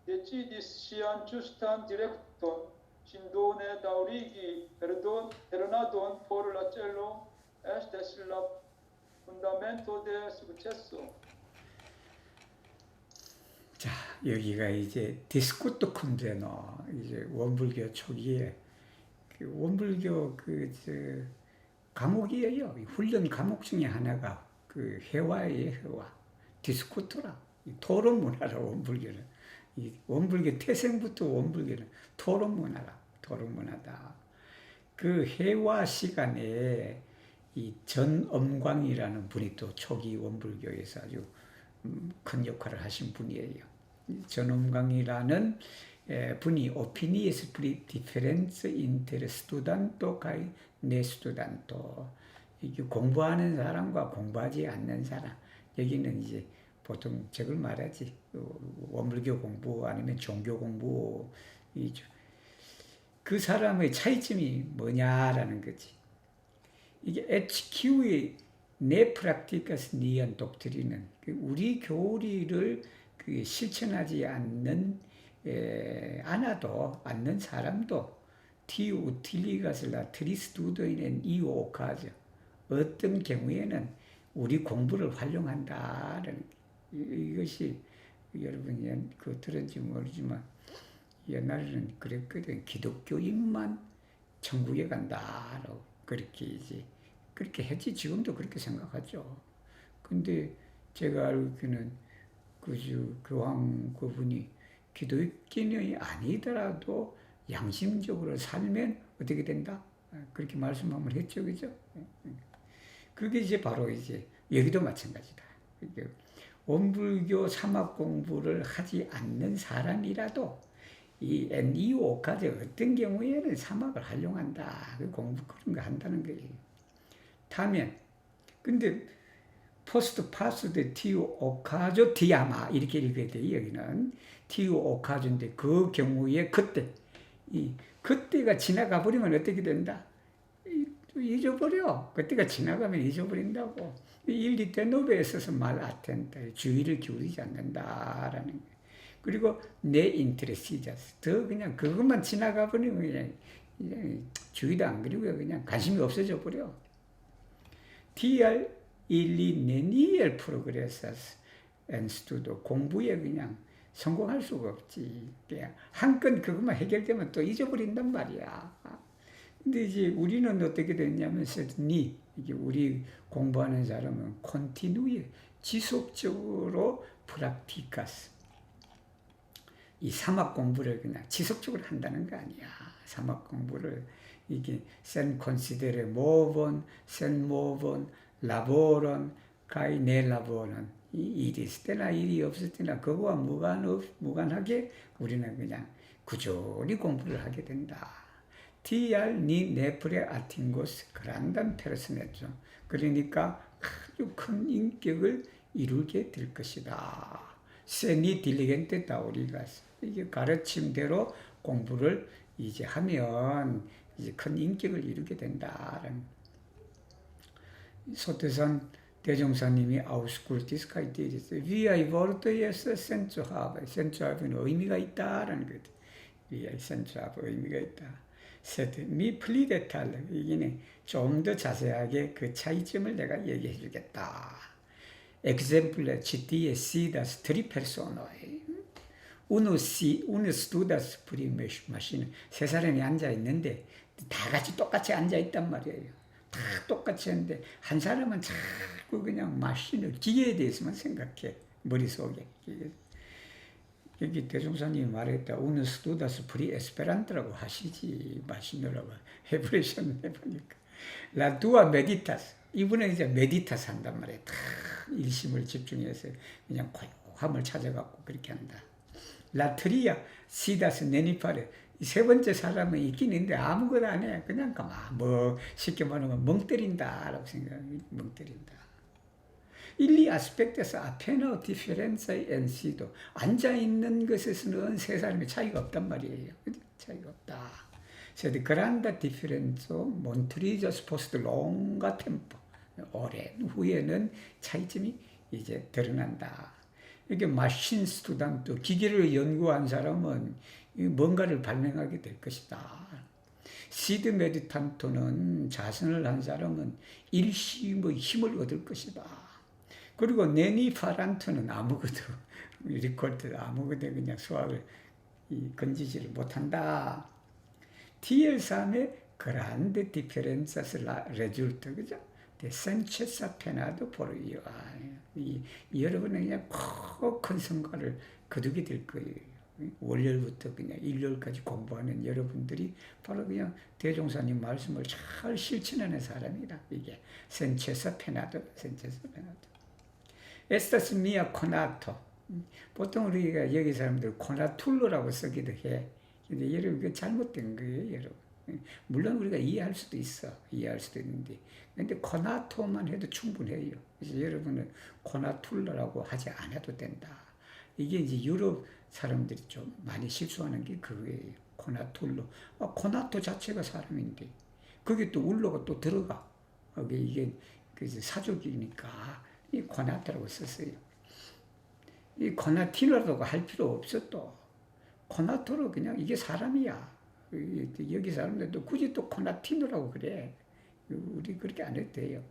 decidis ŝian ĝustan direkton, ŝin do ne daŭrigi lernadon por la celo estas la fundamento de sukceso.
자, 여기가 이제 디스쿠트 콘제노 이제 원불교 초기에 그 원불교 과목이에요. 훈련 과목 중에 하나가 그 회화예요, 회화. 디스코토라. 토론 문화라, 원불교는. 이 원불교 태생부터 원불교는 토론 문화라, 토론 문화다. 그 회화 시간에 이 전엄광이라는 분이 또 초기 원불교에서 아주 큰 역할을 하신 분이에요. 전엄광이라는 분이 opinies difference inter studento cae ne studento. 이게 공부하는 사람과 공부하지 않는 사람. 여기는 이제 보통 저걸 말하지. 원불교 공부 아니면 종교 공부. 그 사람의 차이점이 뭐냐라는 거지. 이게 HQ의 네 프락티카스 니안 독트리는 우리 교리를 실천하지 않는 사람도 티 우틸리가슬라 트리스두도인은 이오카죠. 어떤 경우에는 우리 공부를 활용한다라는 이것이 여러분이 그 들은지 모르지만 옛날에는 그랬거든. 기독교인만 천국에 간다라고 그렇게 이제 그렇게 했지. 지금도 그렇게 생각하죠. 근데 제가 알기로는 교황 그분이 기독교인이 아니더라도 양심적으로 살면 어떻게 된다? 그렇게 말씀을 했죠, 그죠? 그게 이제 바로 이제 여기도 마찬가지다. 원불교 사막 공부를 하지 않는 사람이라도 이 NEO까지 어떤 경우에는 사막을 활용한다. 그 공부 그런 거 한다는 거예요. 타면 근데 포스트 파스드 티우 오카조 디아마 이렇게 읽어야 돼요. 여기는 티우 오카조인데 그 경우에 그때가 지나가 버리면 어떻게 된다? 잊어버려. 그때가 지나가면 잊어버린다고. 일리 테노베에 있어서 말 아텐다. 주의를 기울이지 않는다라는 거예요. 그리고 내 인트레시자스. 더 그냥 그것만 지나가 버리면 그냥 주의도 안 그리고 그냥 관심이 없어져 버려. TR 일리 네니엘 프로그레사스 엔스투도 공부에 그냥 성공할 수가 없지. 그냥 한 건 그것만 해결되면 또 잊어버린단 말이야. 근데 이제 우리는 어떻게 됐냐면 이게 우리 공부하는 사람은 콘티누에 지속적으로 프락티카스. 이 사막 공부를 그냥 지속적으로 한다는 거 아니야. 사막 공부를 이게 센 콘시데레 모본, 센 모본, 라보론, 가이 네 라보론 이 일이 있을 때나 일이 없을 때나 그거와 무관하게 우리는 그냥 꾸준히 공부를 하게 된다. TR 니 네프레 아팅고스 그란단 페르스네죠. 그러니까 아주 큰 인격을 이루게 될 것이다. 세니 딜리겐테 다우리가스. 이게 가르침대로 공부를 이제 하면 이제 큰 인격을 이루게 된다라는. 소태산 대종사님이 아우스쿨티스 카이테 이랬어요. 위아이 보르토에서 센초하브. 센초하브는 의미가 있다라는 거죠. 위아이 센초하브 의미가 있다. 세트 미 플리데탈 이기는 좀 더 자세하게 그 차이점을 내가 얘기해 주겠다. Exemple CTE SIDAS tri persone. Uno studas prima machine. 세 사람이 앉아 있는데 다 같이 똑같이 앉아 있단 말이에요. 다 똑같이 했는데 한 사람은 자꾸 그냥 마신을 기계에 대해서만 생각해. 머릿속에. 여기 대종사님이 말했다. Uno studas pri esperanto라고 하시지. 마신이라고 해버리셨네 보니까. La tua meditas. 이분은 이제 메디타스 한단 말이에요. 다 일심을 집중해서 그냥 고요함을 찾아갖고 그렇게 한다. 라트리아 시다스 네니파레. 세 번째 사람은 있긴 있는데 아무것도 안 해. 그냥 쉽게 말하면 멍 때린다라고 생각해요. 멍 때린다. 일리 아스펙트에서 아페노 디페렌사이 엔시도 앉아있는 것에서는 세 사람의 차이가 없단 말이에요. 차이가 없다. 그래서 그란다 디페렌소 몬트리저 스포스트 롱가 템포. 오랜 후에는 차이점이 이제 드러난다. 이게 마신 스튜던트, 기계를 연구한 사람은 뭔가를 발명하게 될 것이다. 시드 메디탄토는 자선을 한 사람은 일심의 힘을 얻을 것이다. 그리고 네니파란토는 아무것도 리콜트 아무것도 그냥 수학을 건지지를 못한다. TL3의 grande differenza la risulta, 그죠? De senza pena도 por io. 여러분은 그냥 큰 성과를 거두게 될 거예요. 월요일부터 그냥 일요일까지 공부하는 여러분들이 바로 그냥 대종사님 말씀을 잘 실천하는 사람이다. 이게 senza pena도. Estas mia conato. 보통 우리가 여기 사람들 코나툴로라고 쓰기도 해. 근데 여러분 그 잘못된 거예요, 여러분. 물론 우리가 이해할 수도 있어. 이해할 수도 있는데. 근데 코나토만 해도 충분해요. 그래서 여러분은 코나툴로라고 하지 않아도 된다. 이게 이제 유럽 사람들이 좀 많이 실수하는 게 그거예요. 코나툴로. 코나토 자체가 사람인데. 거기 또 울로가 또 들어가. 이게 사족이니까 이 코나토라고 썼어요. 이 코나티노라고 할 필요 없어 또. 코나토로 그냥 이게 사람이야. 여기 사람들도 굳이 또 코나티노라고 그래. 우리 그렇게 안 해도 돼요.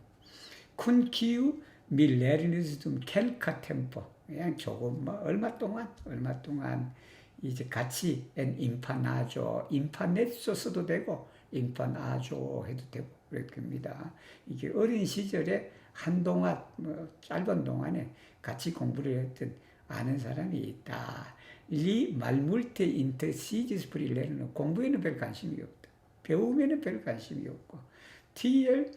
쿤키우 밀레리니스 좀 켈카 템포. 그냥 조금 얼마 동안 이제 같이 인파나조, 인파넷소 써도 되고 인파나조 해도 되고 그럴 겁니다. 이게 어린 시절에 한동안 짧은 동안에 같이 공부를 했던 아는 사람이 있다. 리 말물테 인터시지스 브릴레는 공부에는 별 관심이 없다. 배움에는 별 관심이 없고 TL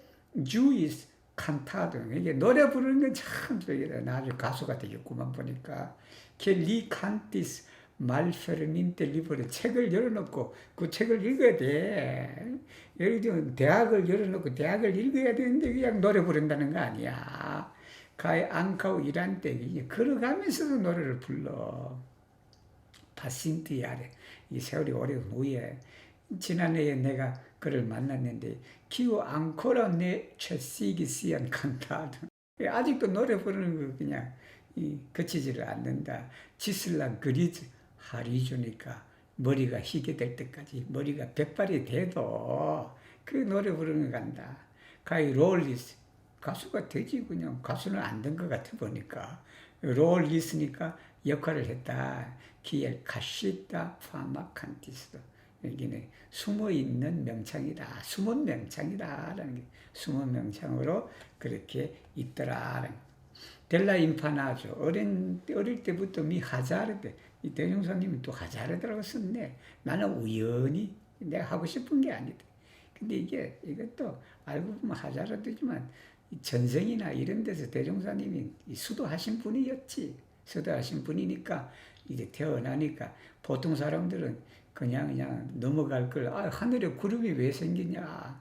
주이스 칸타도 이게 노래 부르는 건 참 저기다 나중에 가수가 되겠구만 보니까 켈리 칸티스 말페르민테 리버를 책을 열어놓고 그 책을 읽어야 돼. 예를 들면 대학을 열어놓고 대학을 읽어야 되는데 그냥 노래 부른다는 거 아니야. 가에 안카우 일한 때 걸어가면서도 노래를 불러. 파신티아레. 이 세월이 오래 후에 지난해에 내가 그를 만났는데 키우 앙코라 네 최시기시안 칸타도 아직도 노래 부르는 거 그냥 그치지를 않는다. 지슬라 그리즈 하리주니까 머리가 희게 될 때까지 머리가 백발이 돼도 그 노래 부르는 거 간다. 가이 롤리스 가수가 되지 그냥 가수는 안 된 것 같아 보니까 롤리스니까 역할을 했다. 기엘 카시타 파마칸티스도 여기는 숨어있는 명창이다. 숨은 명창이다라는 게 숨은 명창으로 그렇게 있더라. 델라 인파나죠. 어릴 때부터 미 하자르데 이 대종사님이 또 하자르드라고 썼네. 나는 우연히 내가 하고 싶은 게 아니다. 근데 이것도 알고 보면 하자르드지만 전생이나 이런 데서 대종사님이 수도하신 분이었지. 수도하신 분이니까 이제 태어나니까 보통 사람들은 그냥 넘어갈 걸, 하늘에 구름이 왜 생기냐.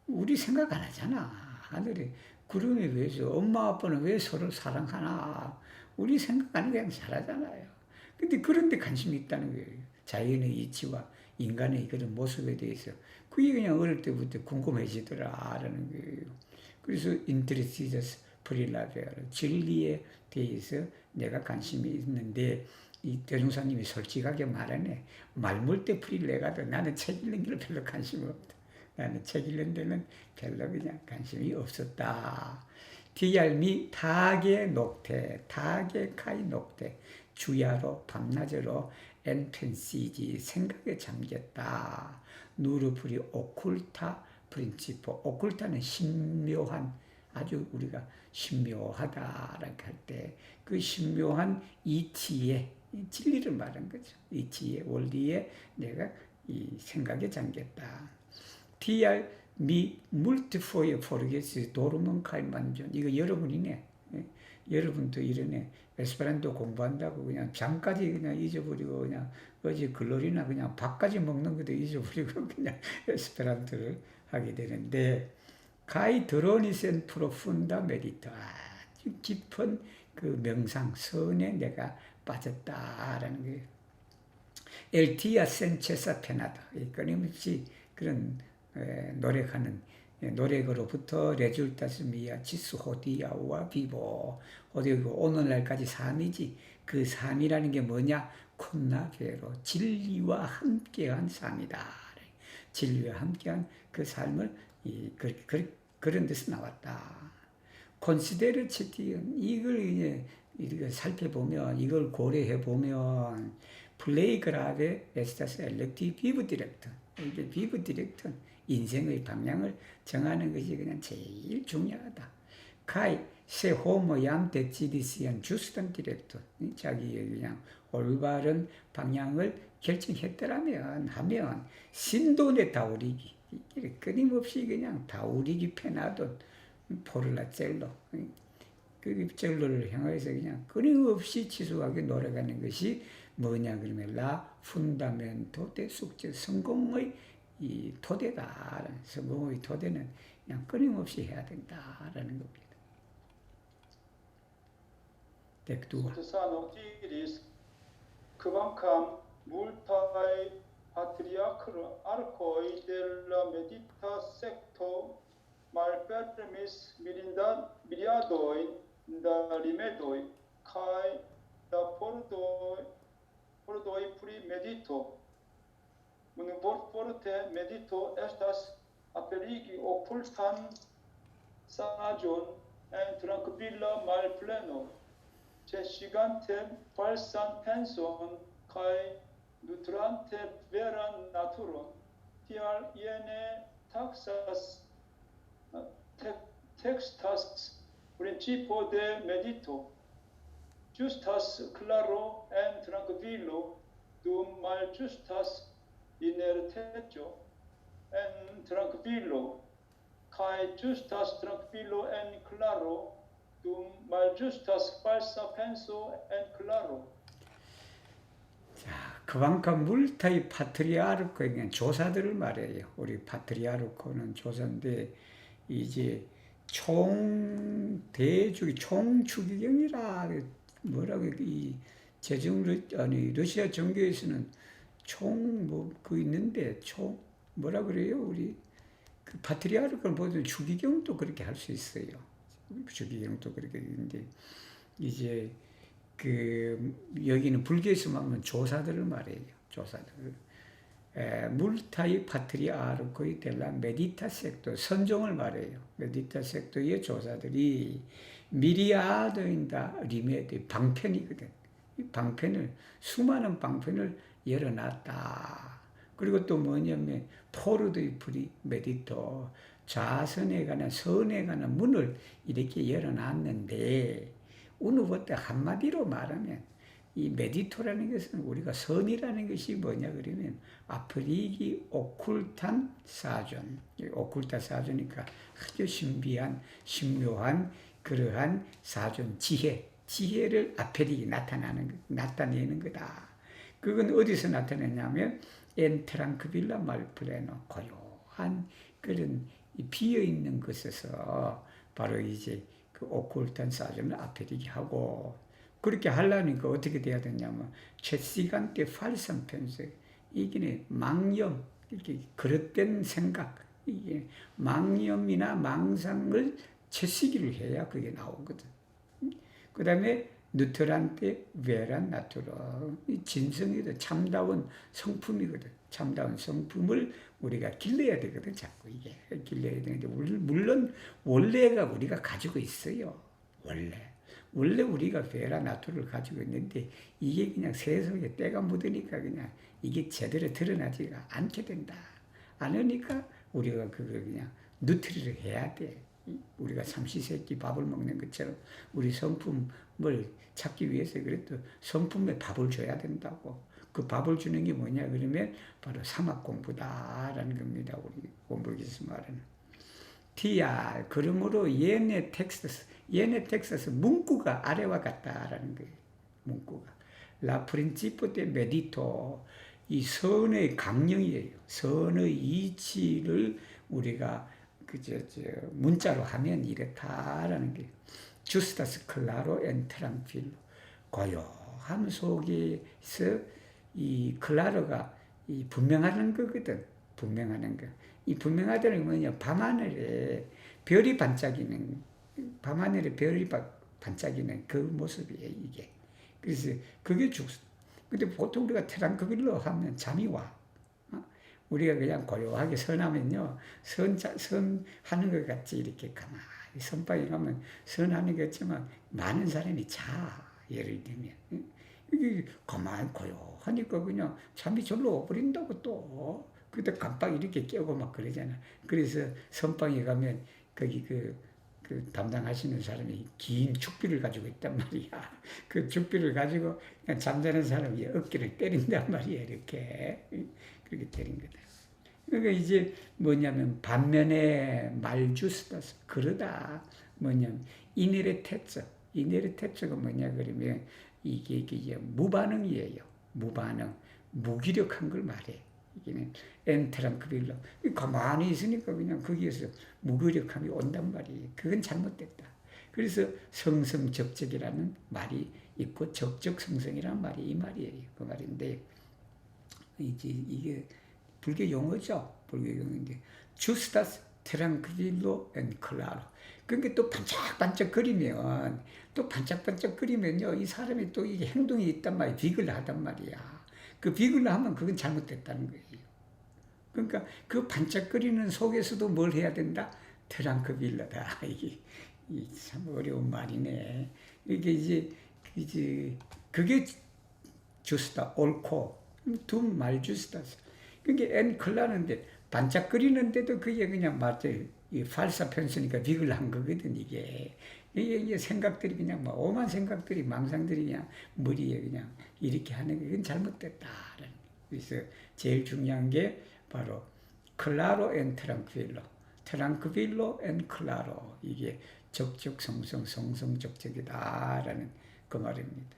우리 생각 안 하잖아. 하늘에 구름이 왜 있어? 엄마 아빠는 왜 서로 사랑하나? 우리 생각 안 하고 그냥 살아잖아요. 근데 그런 데 관심이 있다는 거예요. 자연의 이치와 인간의 그런 모습에 대해서. 그게 그냥 어릴 때부터 궁금해지더라라는 거예요. 그래서 인트리시저스 프릴라베어 진리에 대해서 내가 관심이 있는데 이 대종사님이 솔직하게 말하네. 말물때 프릴레가도 나는 책 읽는 게 별로 관심이 없다. 나는 책 읽는 데는 별로 그냥 관심이 없었다. 디알미 타게 녹태, 타게 카이 녹태, 주야로 밤낮으로 엔펜시지 생각에 잠겼다. 누르프리 오쿨타 프린치포. 오쿨타는 신묘한 아주 우리가 신묘하다라고 할 때 그 신묘한 이치에 진리를 말한 거죠. 이치에 원리에 내가 이 생각에 잠겼다. DR 미 물티포에 포르게스 도르몬 칼만존. 이거 여러분이네. 여러분도 이러네. 에스페란토 공부한다고 그냥 잠까지 그냥 잊어버리고 그냥 어제 글로리나 그냥 밥까지 먹는 것도 잊어버리고 그냥 에스페란토를 하게 되는데 가이 드로니센 프로푼다 메디터. 아주 깊은 그 명상 선에 내가 빠졌다라는 거예요. 엘티아 센체사 페나다. 끊임없이 그런 노력하는 노력으로부터 레줄타스 미아 치스 호디아와 비보. 호디고 오늘날까지 삶이지. 그 삶이라는 게 뭐냐? 콘나베로 진리와 함께한 삶이다. 진리와 함께한 그 삶을 그런 데서 나왔다. 콘시데르 치티언 이걸 이제 우리가 살펴보면 이걸 고려해 보면 플레이 그라베 에스타스 엘렉티 비브 디렉터 이게 비브 디렉터 인생의 방향을 정하는 것이 그냥 제일 중요하다. 카이 세 호모 얌 데치디시안 주스던 디렉터 자기의 그냥 올바른 방향을 결정했더라면 하면 신돈의 다우리기 끊임없이 그냥 다우리기 패나던 포를라첼로 그 첼로를 향해서 그냥 끊임없이 지속하게 노력하는 것이 뭐냐 그러면 라 푼다멘토 데 숙제 성공의 이 토대다. 성공의 토대는 그냥 끊임없이 해야 된다라는 겁니다. 덱두아
Stefano diris kvankam multae patriarchoi della medita secto malpermis miriadoi da rimedoi kai da pordoi pri medito forte medito estas aperigi occultan sagion en tranquilla malpleno Cescigantem falsam penson cae nutrante veran naturon, tial iene textas principio de medito, justas claro en tranquillo, dum maljustas inertejo en tranquillo, cae justas tranquillo en claro, dum maljustas falsa penso en claro.
자, 그만큼 물타의 파트리아르코 그냥 조사들을 말해요. 우리 파트리아르코는 조사인데 이제 총대주기 총추기경이라 뭐라고 이 러시아 종교에서는 그 있는데 뭐라 그래요? 우리 그 파트리아르코를 보면 추기경도 그렇게 할 수 있어요. 주기경도 그렇게 있는데 이제 여기는 불교에서만 하면 조사들을 말해요. 조사들. 물타이 파트리아르코이 델라 메디타 섹토 선종을 말해요. 메디타 섹토의 조사들이 미리아도인다 리메드 방편이거든. 이 방편을 수많은 방편을 열어놨다. 그리고 또 뭐냐면 포르드이 프리 메디토 자선에 관한 선에 관한 문을 이렇게 열어놨는데 오늘부터 한마디로 말하면 이 메디토라는 것은 우리가 선이라는 것이 뭐냐 그러면 아프리기 오쿨탄 사존 오쿨타 사존이니까 아주 신비한 신묘한 그러한 사존 지혜를 아페리기 나타내는 거다. 그건 어디서 나타내냐면 엔트랑크빌라 말플레노 고요한 그런 비어있는 곳에서 바로 이제 그 오쿨탄 사전을 아페리기 하고 그렇게 하려니까 어떻게 돼야 되냐면 채시간때 팔상 편세 이게 망념 이렇게 그릇된 생각 이게 망념이나 망상을 채시기를 해야 그게 나오거든. 그 다음에 누트란테 베란 나투로 진성이도 참다운 성품이거든. 참다운 성품을 우리가 길러야 되거든. 자꾸 이게 길러야 되는데 물론 원래가 우리가 가지고 있어요. 원래 우리가 베라 나투를 가지고 있는데 이게 그냥 세속에 때가 묻으니까 그냥 이게 제대로 드러나지가 않게 된다. 않으니까 우리가 그걸 그냥 누트리를 해야 돼. 우리가 삼시세끼 밥을 먹는 것처럼 우리 성품을 찾기 위해서 그래도 성품에 밥을 줘야 된다고. 그 밥을 주는 게 뭐냐 그러면 바로 사막 공부다라는 겁니다. 우리 공부에서 말하는. TR 그러므로 얘네 텍사스 문구가 아래와 같다라는 거예요. 문구가 라 프린치포 데 메디토 이 선의 강령이에요. 선의 이치를 우리가 문자로 하면 이렇다라는 게 주스타스 클라로 엔 트랑필로 고요함 속에서 이 클라로가 이 분명하는 거거든. 분명하는 거. 이 분명하다는 게 뭐냐? 밤하늘에 별이 반짝이는 그 모습이에요. 이게. 그래서 그게 근데 보통 우리가 트랑크빌로 하면 잠이 와. 우리가 그냥 고요하게 선하면요, 선하는 것 같이 이렇게 가만히 선방에 가면 선하는 것 같지만 많은 사람이 자. 예를 들면 이게 가만히 고요하니까 그냥 잠이 절로 와버린다고 또 그때 깜빡 이렇게 깨고 막 그러잖아. 그래서 선방에 가면 거기 그 담당하시는 사람이 긴 죽비를 가지고 있단 말이야. 그 죽비를 가지고 그냥 잠자는 사람이 어깨를 때린단 말이야. 이렇게. 그렇게 때린 거다. 그러니까 이제 뭐냐면 반면에 말주스다스 그러다 뭐냐면 이네르테츠가 뭐냐 그러면 이게 이제 무반응이에요. 무반응, 무기력한 걸 말해. 이게는 엔트랑크빌러 가만히 있으니까 그냥 거기에서 무기력함이 온단 말이에요. 그건 잘못됐다. 그래서 성성적적이라는 말이 있고 적적성성이라는 말이 이 말이에요. 그 말인데 이제 이게 불교 용어죠. 불교 용어인데 주스타스 트랑크빌로 앤 클라로. 그러니까 또 반짝반짝거리면 이 사람이 또 이게 행동이 있단 말이야. 비글을 하단 말이야. 그 비글을 하면 그건 잘못됐다는 거예요. 그러니까 그 반짝거리는 속에서도 뭘 해야 된다? 트랑크빌러다. 이게 참 어려운 말이네. 이게 이제 그게 주스다 옳고 두 말 주스다. 그게 엔클라는데 반짝거리는데도 그게 그냥 맞지. 이 팔사 편수니까 비글한 거거든 이게 생각들이 그냥 뭐 오만 생각들이 망상들이 그냥 머리에 그냥 이렇게 하는 게 그건 잘못됐다라는. 그래서 제일 중요한 게 바로 클라로 앤 트랑크빌로 앤 클라로 이게 적적성성 성성적적이다라는 그 말입니다.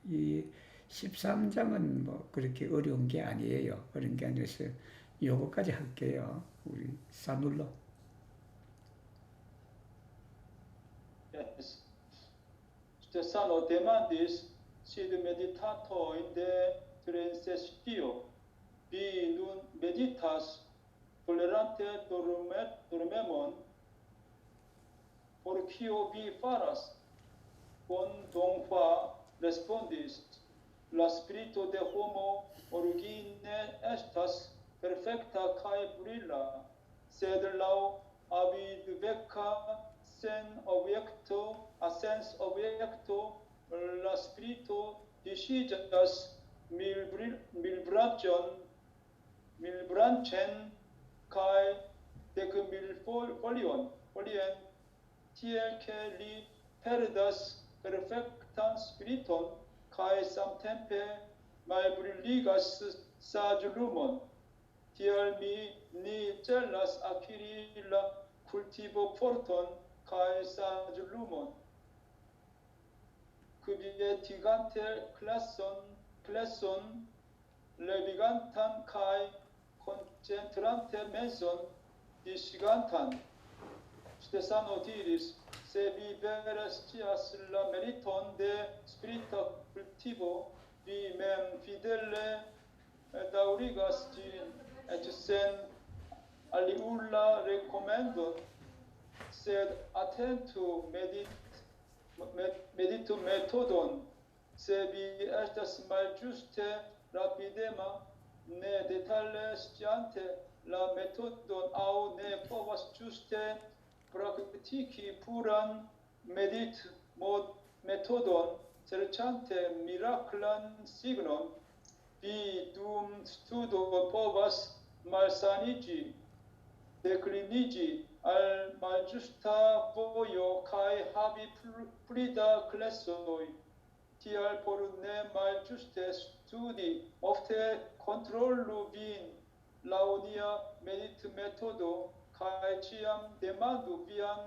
이 13장은 뭐 그렇게 어려운 게 아니에요. 어려운 게 아니라서 요거까지 할게요. 우리 사눌러.
Yes. Stefano demandis sed meditato in de transestio vi nun meditas tolerante dormemon por quio vi faras con donfa respondis la spirito de homo origine estas perfecta cae brilla sed lau avid vecca sense objecto la spirito decidas mil branchen kai dec mil folien tiel che li perdas perfectam spiriton kai samtempe malbrilligas sagulumon tiel ni celas acquiri la cultivo forton kai sagulumon cubitigante classon levigantan kai concentrante menson disigantan Stefano diris se vi veras scias la meriton de spirita cultivo vi mem fidele daurigas gin et sen aliulla recommendon sed attentu meditum metodon se vi estas malĝuste rapidema ne detale sciante la metodon aŭ ne povas ĝuste praktiki puran metodon serĉante miraklan signon vi dum studo povas malsaniĝi decliniĝi al malĝusta vojo kaj havi pli da klasoj. Tial por ne malĝuste studi ofte kontrolu vin laŭ nia meditmetodo kaj ĉiam demandu vian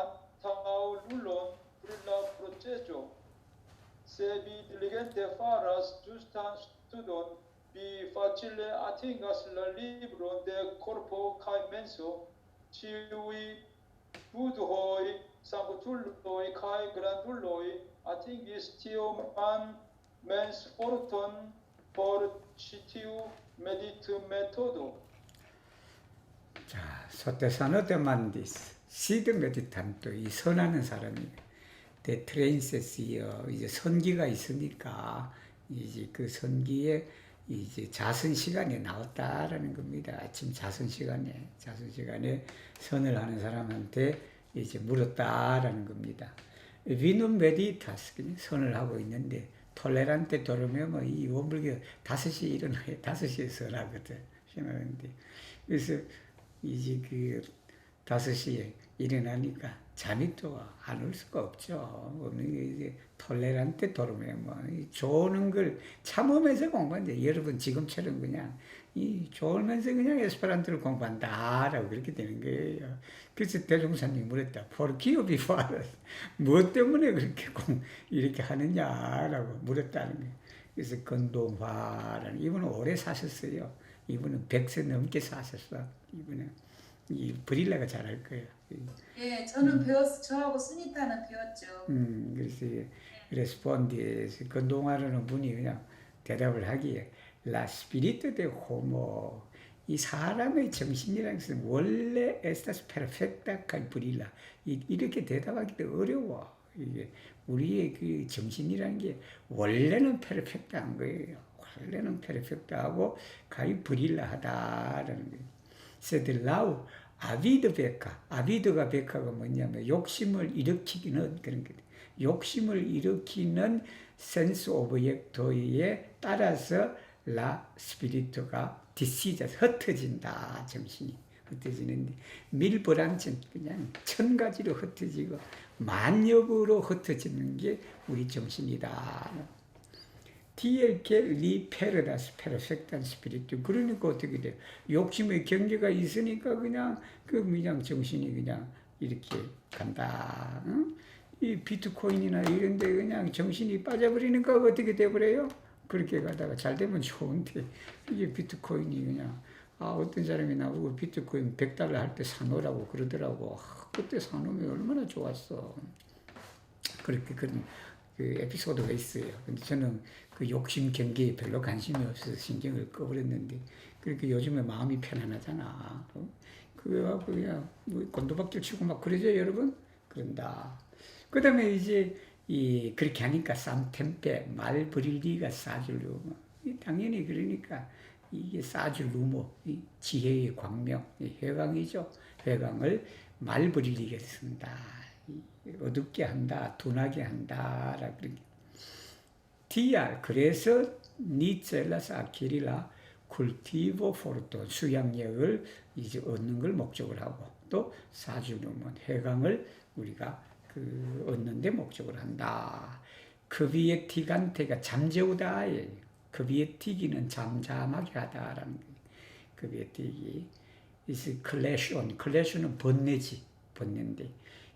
antaŭulon pri la procezo. Se vi diligente faras ĝustan studon, vi facile atingas la libron de corpo kaj menso. Ciui budhoi, sangutulloi kai granduloi atingis tioman mens forton por citiu metodo.
자, 소테사노 데만디스 시드 메디탄트 이 선하는 사람이 데 트레인세스요. 이제 선기가 있으니까 이제 그 선기에 이제 자선 시간에 나왔다라는 겁니다. 아침 자선 시간에 선을 하는 사람한테 이제 물었다라는 겁니다. 위는 메디타스 선을 하고 있는데 톨레란테 도르면 이 원불교 5시에 일어나요. 5시에 선하거든. 생각하는데 그래서 이제 그 5시에 일어나니까 잠이 또 안 올 수가 없죠. 없는 게 이제 톨레란테 도르메 뭐 좋은 걸 참으면서 공부한대. 여러분 지금처럼 그냥 이 좋으면서 그냥 에스페란토를 공부한다라고 그렇게 되는 거예요. 그래서 대종사님이 물었다. 포르키오 비파르 무엇 때문에 그렇게 이렇게 하느냐라고 물었다는 거예요. 그래서 건동화라는 이분은 오래 사셨어요. 이분은 100세 넘게 사셨어. 이분은 이 브릴라가 잘할 거예요.
예, 저는 저하고 스니타는 배웠죠.
그래서 레스폰디에서 건동화라는 분이 그냥 대답을 하기에 La spirito de homo 이 사람의 정신이라는 것은 원래 estas perfecta cae brilla 이렇게 대답하기도 어려워. 이게 우리의 그 정신이라는 게 원래는 페르펙트한 거예요. 원래는 페르펙트하고 가히 브릴라하다라는 거예요. 세들라우 아비드 베카 아비드가 베카가 뭐냐면 욕심을 일으키는 그런 거예요. 욕심을 일으키는 센스 오브젝트에 따라서 라 스피리트가 디시자 흩어진다. 정신이 흩어지는데 밀브란ችን 그냥 1000가지로 흩어지고 만엽으로 흩어지는 게 우리 정신이다. 디엘케 리페르다스 페르펙탄 스피리트 그러니까 어떻게 돼요? 욕심의 경계가 있으니까 그냥 정신이 그냥 이렇게 간다. 응? 이 비트코인이나 이런 데 그냥 정신이 빠져버리니까 어떻게 돼버려요? 그렇게 가다가 잘 되면 좋은데 이게 비트코인이 그냥 어떤 사람이 나보고 비트코인 100달러 할 때 사놓으라고 그러더라고. 그때 사놓으면 얼마나 좋았어. 그렇게 그런 그 에피소드가 있어요. 근데 저는 그 욕심 경계에 별로 관심이 없어서 신경을 꺼버렸는데 그렇게 요즘에 마음이 편안하잖아. 그래갖고 그냥 뭐 곤두박질 치고 막 그러죠, 여러분? 그런다. 그 다음에 이제 그렇게 하니까 쌈템페 말브릴리가 사줄루모 당연히 그러니까 이게 사줄루모 지혜의 광명 회광이죠. 회광을 말브릴리게 쓴다. 어둡게 한다, 둔하게 한다라 그런 게. 디알 그래서 니첼라스 아키리라 쿨티보 포르토 수양력을 이제 얻는 걸 목적을 하고 또 사주르몬 해강을 우리가 얻는 데 목적을 한다. 크비에티간테가 잠재우다. 크비에티기는 잠잠하게 하다라는 거예요. 크비에티기 is 클래션은 번뇌지. 번뇌인데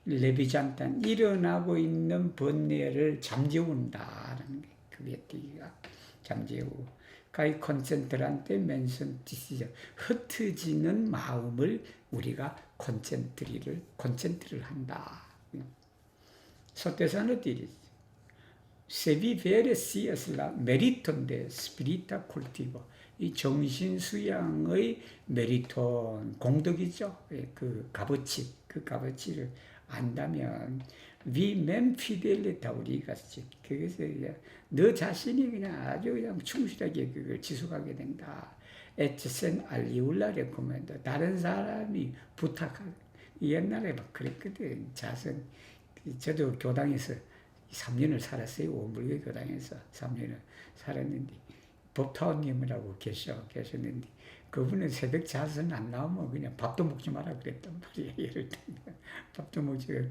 레비잔탄 일어나고 있는 번뇌를 잠재운다라는 게 크비에티기가 잠재우고 가이 콘센트란테 멘션 디시전 흩어지는 마음을 우리가 콘센트를 한다. 소테사노 디리스 세비베레 시에스라 메리톤데 스피리타 쿨티보 이 정신 수양의 메리톤 공덕이죠. 그 값어치 그 값어치를 안다면 위멘 피델리타 우리가 그래서 너 자신이 그냥 아주 그냥 충실하게 그걸 지속하게 된다. 에츠센 알리울라 레코멘더 다른 사람이 부탁하고 옛날에 막 그랬거든. 자선 저도 교당에서 3년을 살았어요. 오물교 교당에서 3년을 살았는데 법타원님이라고 계셨는데 그분은 새벽 자선 안 나오면 그냥 밥도 먹지 마라 그랬단 말이에요. 예를 들면 밥도 먹지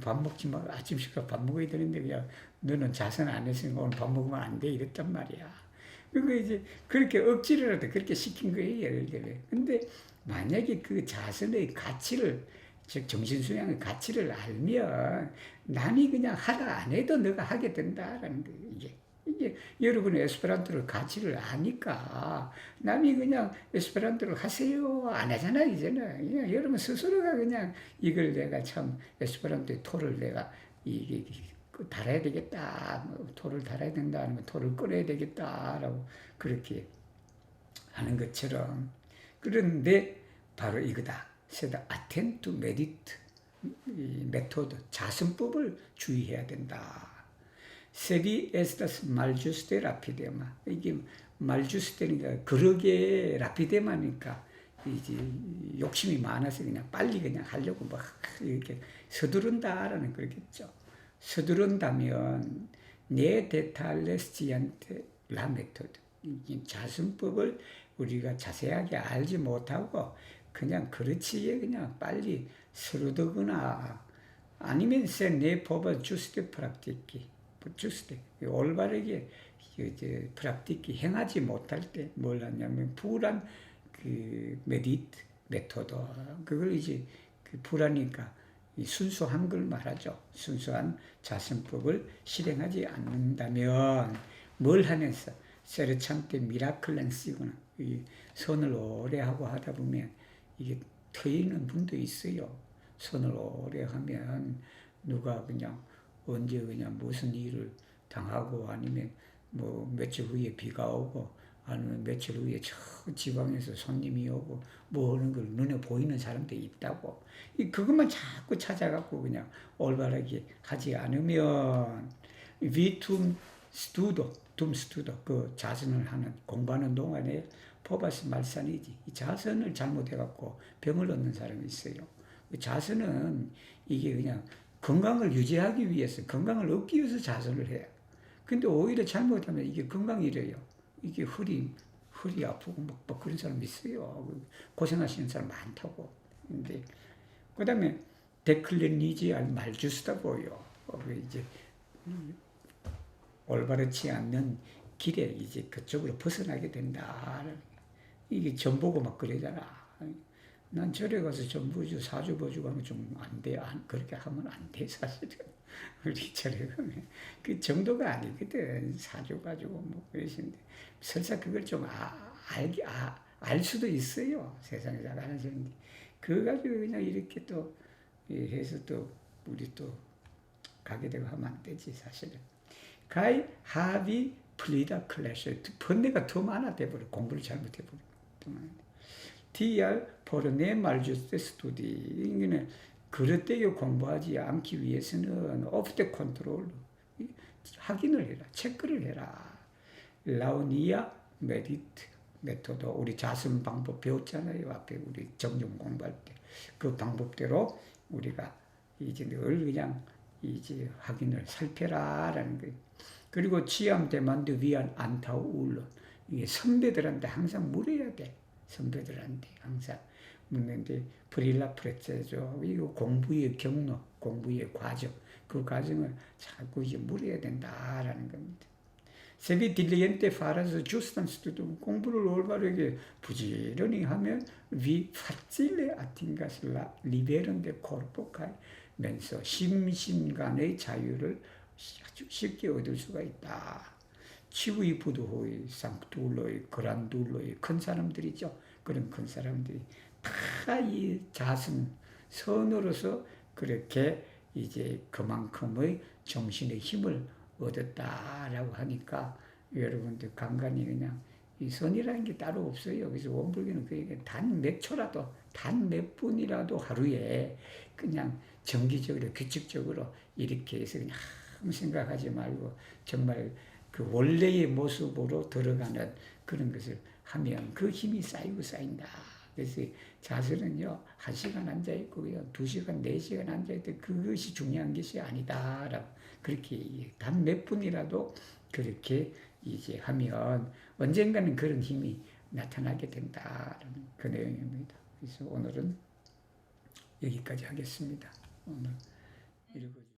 밥 먹지 마라. 아침 식사 밥 먹어야 되는데 그냥 너는 자선 안 했으니까 오늘 밥 먹으면 안 돼 이랬단 말이야. 그거 이제 그렇게 억지로라도 그렇게 시킨 거예요. 예를 들면. 근데 만약에 그 자선의 가치를 즉 정신수양의 가치를 알면 남이 그냥 하라 안 해도 너가 하게 된다라는 거예요. 이게 여러분의 에스페란토를 가치를 아니까 남이 그냥 에스페란토를 하세요 안 하잖아 이제는. 그냥 여러분 스스로가 그냥 이걸 내가 참 에스페란토의 토를 내가 이게 달아야 되겠다. 토를 달아야 된다 아니면 토를 끊어야 되겠다라고 그렇게 하는 것처럼. 그런데 바로 이거다. 세다 아텐투 메디트 메토드 자선법을 주의해야 된다. 세비 에스타스 말주스테 라피데마 이게 말주스테니까 그러게 라피데마니까 이제 욕심이 많아서 그냥 빨리 그냥 하려고 막 이렇게 서두른다라는 거겠죠. 서두른다면 네 데탈레스티안테 라 메토드 이 자승법을 우리가 자세하게 알지 못하고 그냥 그렇지에 그냥 빨리 서두르거나 아니면 내 법을 주스데 프락티키 주스데 올바르게 프락티키 행하지 못할 때 뭘 하냐면 불안 그 메토드 그걸 이제 그 불안이니까 이 순수한 걸 말하죠. 순수한 자승법을 실행하지 않는다면 뭘 하면서 세르찬테 미라클렌시구나 이 선을 오래 하고 하다 보면 이게 터이는 분도 있어요. 선을 오래 하면 누가 그냥 언제 그냥 무슨 일을 당하고 아니면 뭐 며칠 후에 비가 오고 아니면 며칠 후에 저 지방에서 손님이 오고 뭐 하는 걸 눈에 보이는 사람도 있다고. 그것만 자꾸 찾아갖고 그냥 올바르게 하지 않으면 위툼 스투도 그 자선을 하는 공부하는 동안에 포바스 말산이지. 이 자선을 잘못해갖고 병을 얻는 사람이 있어요. 자선은 이게 그냥 건강을 유지하기 위해서 건강을 얻기 위해서 자선을 해요. 근데 오히려 잘못하면 이게 건강이 이래요. 이게 허리 아프고 뭐 그런 사람 있어요. 고생하시는 사람 많다고. 근데 그 다음에 데클레니지 알 말주스다고요. 이제 올바르지 않는 길에 이제 그쪽으로 벗어나게 된다. 이게 전보고 막 그러잖아. 난 절에 가서 전부주 사주 보주 가면 좀 안 돼. 그렇게 하면 안 돼, 사실은. 우리 절에 가면. 그 정도가 아니거든. 사주 가지고 뭐 그러시는데. 설사 그걸 좀 알 수도 있어요. 세상에 나가는 사람인데. 그거 가지고 그냥 이렇게 또 해서 또 우리 또 가게 되고 하면 안 되지, 사실은. 가이 하비 플리다 클래시. 번뇌가 더 많아 돼버려. 공부를 잘못해버려. TR 포르네 말주스 스투디. 이거는 그릇되게 공부하지 않기 위해서는 오프 더 컨트롤 확인을 해라. 체크를 해라. 라우니아 메토드 우리 자선 방법 배웠잖아요. 앞에 우리 정정 공부할 때 그 방법대로 우리가 이제 늘 그냥 이제 확인을 살펴라라는 거예요. 그리고 치암 대만드 위안 안타우 울론 이게 선배들한테 항상 물어야 돼. 선배들한테 항상 묻는데 프릴라 프레체죠. 이거 공부의 경로, 공부의 과정, 그 과정을 자꾸 이제 물어야 된다라는 겁니다. 세비 딜리엔테 파라서 주스탄 스튜도 공부를 올바르게 부지런히 하면 위 파찔레 아틴가슬라 리베런데 코르포카이 면서 심신간의 자유를 아주 쉽게 얻을 수가 있다. 치부이 부두호의 상투울로의 그란둘로의 큰 사람들이죠. 그런 큰 사람들이 다 이 자선 선으로서 그렇게 이제 그만큼의 정신의 힘을 얻었다라고 하니까 여러분들 간간히 그냥 이 선이라는 게 따로 없어요. 그래서 원불교는 그게 단 몇 초라도 단 몇 분이라도 하루에 그냥 정기적으로 규칙적으로 이렇게 해서 그냥 아무 생각하지 말고 정말 그 원래의 모습으로 들어가는 그런 것을 하면 그 힘이 쌓이고 쌓인다. 그래서 자세는요, 1시간 앉아있고, 2시간, 4시간 앉아있고, 그것이 중요한 것이 아니다라고. 그렇게 단 몇 분이라도 그렇게 이제 하면 언젠가는 그런 힘이 나타나게 된다라는 그 내용입니다. 그래서 오늘은 여기까지 하겠습니다. 오늘 읽어